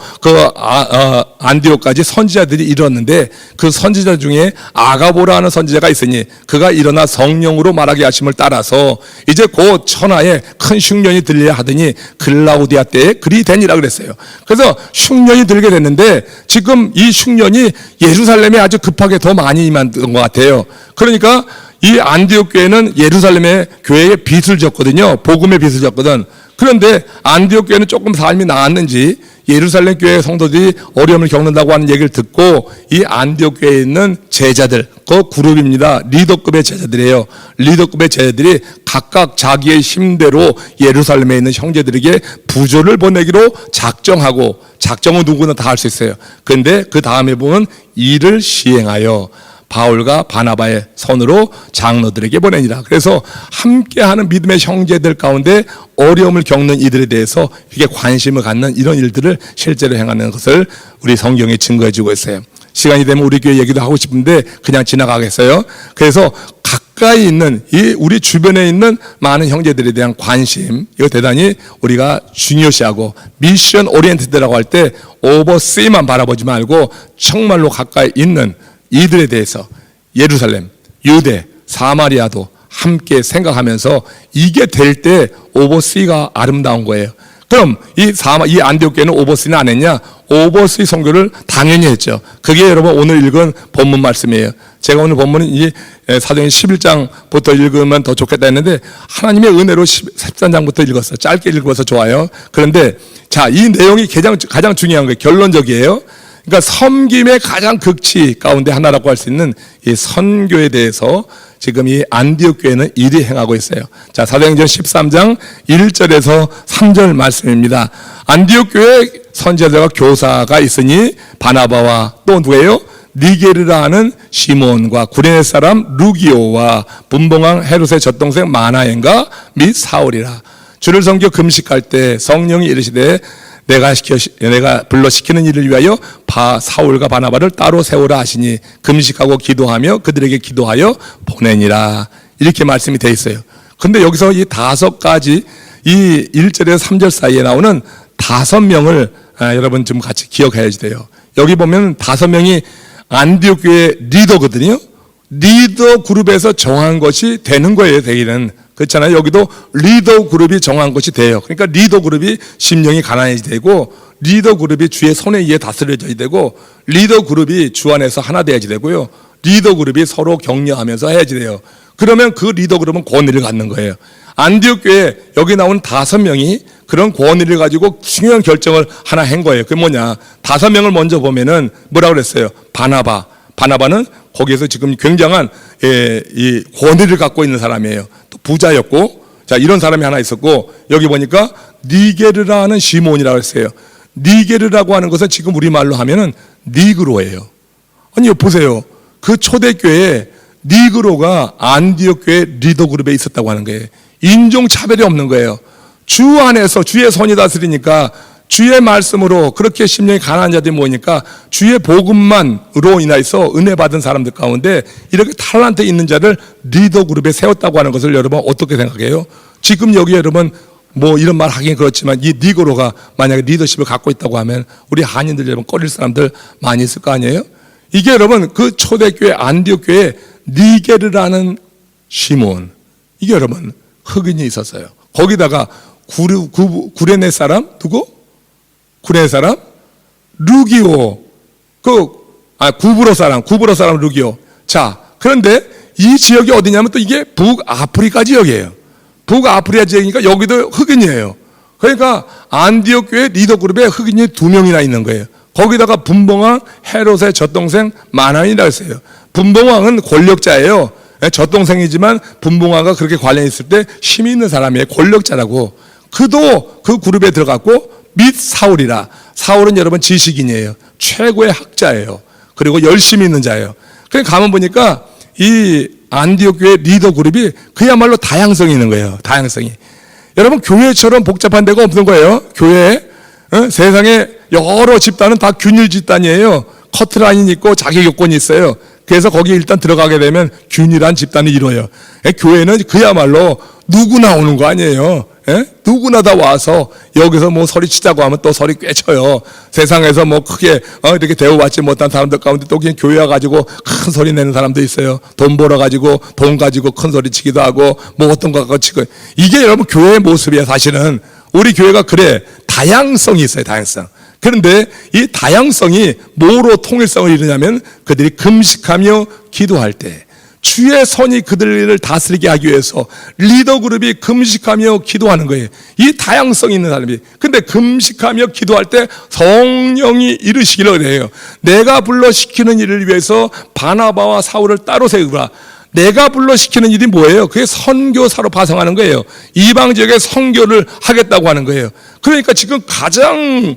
안디옥까지 선지자들이 이르렀는데 그 선지자 중에 아가보라 하는 선지자가 있으니 그가 일어나 성령으로 말하게 하심을 따라서 이제 곧 천하에 큰 흉년이 들려야 하더니 글라우디아 때에 그리 되니라 그랬어요. 그래서 흉년이 들게 됐는데 지금 이 흉년이 예루살렘에 아주 급하게 더 많이 임한 것 같아요. 그러니까 이 안디옥 교회는 예루살렘의 교회에 빚을 졌거든요. 복음의 빚을 졌거든. 그런데 안디옥 교회는 조금 삶이 나았는지 예루살렘 교회 성도들이 어려움을 겪는다고 하는 얘기를 듣고 이 안디옥 교회에 있는 제자들, 그 그룹입니다. 리더급의 제자들이에요. 리더급의 제자들이 각각 자기의 힘대로 예루살렘에 있는 형제들에게 부조를 보내기로 작정하고, 작정은 누구나 다 할 수 있어요. 그런데 그 다음에 보면 이를 시행하여 바울과 바나바의 손으로 장로들에게 보내니라. 그래서 함께하는 믿음의 형제들 가운데 어려움을 겪는 이들에 대해서 이렇게 관심을 갖는 이런 일들을 실제로 행하는 것을 우리 성경에 증거해 주고 있어요. 시간이 되면 우리 교회 얘기도 하고 싶은데 그냥 지나가겠어요. 그래서 가까이 있는 이 우리 주변에 있는 많은 형제들에 대한 관심, 이거 대단히 우리가 중요시하고 미션 오리엔티드라고 할 때 오버시만 바라보지 말고 정말로 가까이 있는 이들에 대해서 예루살렘, 유대, 사마리아도 함께 생각하면서 이게 될 때 오버시가 아름다운 거예요. 그럼 이 안디옥 교회는 오버시는 안 했냐? 오버시 선교를 당연히 했죠. 그게 여러분 오늘 읽은 본문 말씀이에요. 제가 오늘 본문은 이 사도행전 11장부터 읽으면 더 좋겠다 했는데 하나님의 은혜로 13장부터 읽었어요. 짧게 읽어서 좋아요. 그런데 자, 이 내용이 가장 중요한 거예요. 결론적이에요. 그러니까 섬김의 가장 극치 가운데 하나라고 할 수 있는 이 선교에 대해서 지금 이 안디옥 교회는 일이 행하고 있어요. 자, 사도행전 13장 1절에서 3절 말씀입니다. 안디옥 교회 선지자들과 교사가 있으니 바나바와 또 누구예요? 니게르라 하는 시몬과 구레네 사람 루기오와 분봉왕 헤롯의 젖동생 마나엔과 및 사울이라. 주를 섬겨 금식할 때 성령이 이르시되 내가 불러 시키는 일을 위하여 사울과 바나바를 따로 세우라 하시니 금식하고 기도하며 그들에게 기도하여 보내니라. 이렇게 말씀이 되어 있어요. 근데 여기서 이 5가지 이 1절에서 3절 사이에 나오는 5명을 여러분 좀 같이 기억해야지 돼요. 여기 보면 5명이 안디옥 교회 리더거든요. 리더 그룹에서 정한 것이 되는 거예요, 되기는. 그렇잖아요. 여기도 리더 그룹이 정한 것이 돼요. 그러니까 리더 그룹이 심령이 가난해져야 되고, 리더 그룹이 주의 손에 의해 다스려져야 되고, 리더 그룹이 주 안에서 하나 돼야지 되고요. 리더 그룹이 서로 격려하면서 해야지 돼요. 그러면 그 리더 그룹은 권위를 갖는 거예요. 안디옥 교회 여기 나온 5명이 그런 권위를 가지고 중요한 결정을 하나 한 거예요. 그게 뭐냐? 5명을 먼저 보면은 뭐라고 그랬어요? 바나바는 거기에서 지금 굉장한 이 권위를 갖고 있는 사람이에요. 또 부자였고, 자, 이런 사람이 하나 있었고, 여기 보니까 니게르라는 시몬이라고 했어요. 니게르라고 하는 것은 지금 우리말로 하면은 니그로예요. 아니, 보세요. 그 초대교회에 니그로가 안디옥 교회 리더 그룹에 있었다고 하는 거예요. 인종차별이 없는 거예요. 주 안에서 주의 손이 다스리니까 주의 말씀으로 그렇게 심령이 가난한 자들이 모이니까 주의 복음만으로 인해서 은혜 받은 사람들 가운데 이렇게 탤런트 있는 자를 리더 그룹에 세웠다고 하는 것을 여러분 어떻게 생각해요? 지금 여기 여러분 뭐 이런 말 하긴 그렇지만 이 니그로가 만약에 리더십을 갖고 있다고 하면 우리 한인들 여러분 꺼릴 사람들 많이 있을 거 아니에요? 이게 여러분 그 초대교회 안디옥 교회 니게르라는 시몬, 이게 여러분 흑인이 있었어요. 거기다가 구레네 사람 누구? 구레네 사람 루기오, 구브로 사람 루기오. 자, 그런데 이 지역이 어디냐면 또 이게 북아프리카 지역이에요. 북아프리카 지역이니까 여기도 흑인이에요. 그러니까 안디옥 교회 리더 그룹에 흑인이 2명이나 있는 거예요. 거기다가 분봉왕 헤롯의 젖동생 마나엔이라고 했어요. 분봉왕은 권력자예요. 젖동생이지만 분봉왕과 그렇게 관련이 있을 때 힘이 있는 사람이에요. 권력자라고. 그도 그 그룹에 들어갔고, 및 사울이라. 사울은 여러분 지식인이에요. 최고의 학자예요. 그리고 열심히 있는 자예요. 그냥 가면 보니까 이 안디옥 교회 리더 그룹이 그야말로 다양성이 있는 거예요. 다양성이. 여러분, 교회처럼 복잡한 데가 없는 거예요. 교회, 세상에 여러 집단은 다 균일 집단이에요. 커트라인이 있고 자기 요건이 있어요. 그래서 거기에 일단 들어가게 되면 균일한 집단을 이뤄요. 교회는 그야말로 누구나 오는 거 아니에요. 누구나 다 와서 여기서 뭐 소리치자고 하면 또 소리 꽤 쳐요. 세상에서 뭐 크게 이렇게 대우받지 못한 사람들 가운데 또 그냥 교회 와가지고 큰 소리 내는 사람도 있어요. 돈 벌어가지고 돈 가지고 큰 소리 치기도 하고 뭐 어떤 거 갖고 치고. 이게 여러분 교회의 모습이에요. 사실은 우리 교회가 그래, 다양성이 있어요. 다양성. 그런데 이 다양성이 뭐로 통일성을 이루냐면 그들이 금식하며 기도할 때 주의 손이 그들을 다스리게 하기 위해서 리더 그룹이 금식하며 기도하는 거예요. 이 다양성이 있는 사람이. 근데 금식하며 기도할 때 성령이 이르시기를 해요. 내가 불러 시키는 일을 위해서 바나바와 사울을 따로 세우라. 내가 불러 시키는 일이 뭐예요? 그게 선교사로 파송하는 거예요. 이방 지역에 선교를 하겠다고 하는 거예요. 그러니까 지금 가장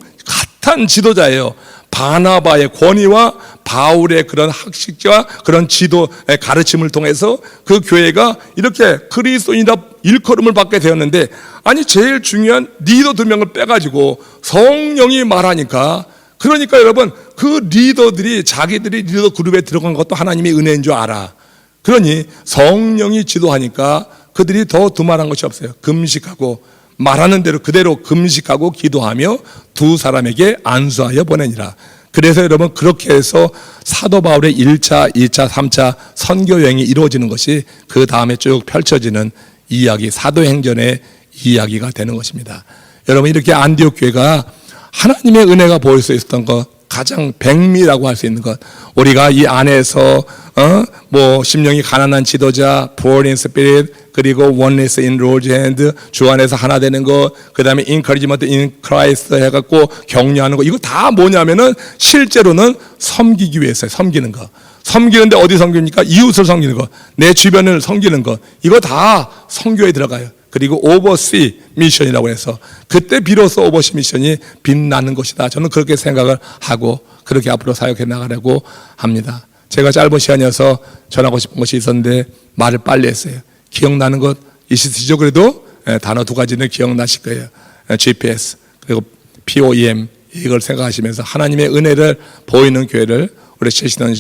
핫한 지도자예요. 바나바의 권위와 바울의 그런 학식과 그런 지도 가르침을 통해서 그 교회가 이렇게 그리스도인이다 일컬음을 받게 되었는데, 아니 제일 중요한 리더 2명을 빼가지고 성령이 말하니까, 그러니까 여러분 그 리더들이 자기들이 리더 그룹에 들어간 것도 하나님의 은혜인 줄 알아. 그러니 성령이 지도하니까 그들이 더 두말한 것이 없어요. 금식하고 말하는 대로 그대로 금식하고 기도하며 두 사람에게 안수하여 보내니라. 그래서 여러분 그렇게 해서 사도 바울의 1차, 2차, 3차 선교 여행이 이루어지는 것이 그 다음에 쭉 펼쳐지는 이야기, 사도행전의 이야기가 되는 것입니다. 여러분 이렇게 안디옥 교회가 하나님의 은혜가 보일 수 있었던 것, 가장 백미라고 할 수 있는 것, 우리가 이 안에서 뭐 심령이 가난한 지도자, poor in spirit, 그리고 oneness in Lord's hand, 주 안에서 하나 되는 것, 그 다음에 encouragement in Christ 해갖고 격려하는 것, 이거 다 뭐냐면은 실제로는 섬기기 위해서요. 섬기는 것. 섬기는데 어디 섬깁니까? 이웃을 섬기는 것, 내 주변을 섬기는 것, 이거 다 선교에 들어가요. 그리고 오버시 미션이라고 해서 그때 비로소 오버시 미션이 빛나는 것이다. 저는 그렇게 생각을 하고 그렇게 앞으로 사역해 나가려고 합니다. 제가 짧은 시간이어서 전하고 싶은 것이 있었는데 말을 빨리 했어요. 기억나는 것 있으시죠? 그래도 단어 2가지는 기억나실 거예요. GPS 그리고 POEM, 이걸 생각하시면서 하나님의 은혜를 보이는 교회를 우리 최신원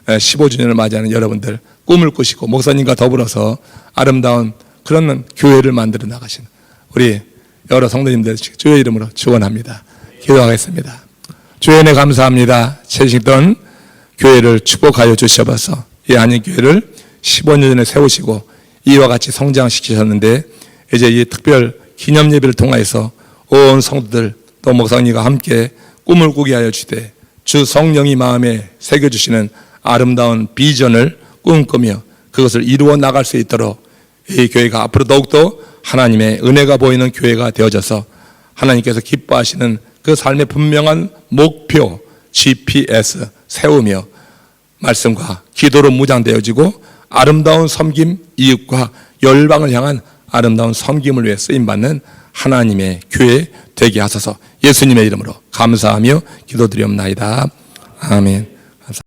15주년을 맞이하는 여러분들 꿈을 꾸시고 목사님과 더불어서 아름다운 그런 교회를 만들어 나가시는 우리 여러 성도님들 주의 이름으로 축원합니다. 기도하겠습니다. 주의 은혜 감사합니다. 최신던 교회를 축복하여 주셔서 이 안익교회를 15년 전에 세우시고 이와 같이 성장시키셨는데, 이제 이 특별 기념 예배를 통해서 온 성도들 또 목사님과 함께 꿈을 꾸게 하여 주되 주 성령이 마음에 새겨주시는 아름다운 비전을 꿈꾸며 그것을 이루어 나갈 수 있도록 이 교회가 앞으로 더욱더 하나님의 은혜가 보이는 교회가 되어져서 하나님께서 기뻐하시는 그 삶의 분명한 목표 GPS 세우며 말씀과 기도로 무장되어지고 아름다운 섬김, 이웃과 열방을 향한 아름다운 섬김을 위해 쓰임받는 하나님의 교회 되게 하소서. 예수님의 이름으로 감사하며 기도드리옵나이다. 아멘.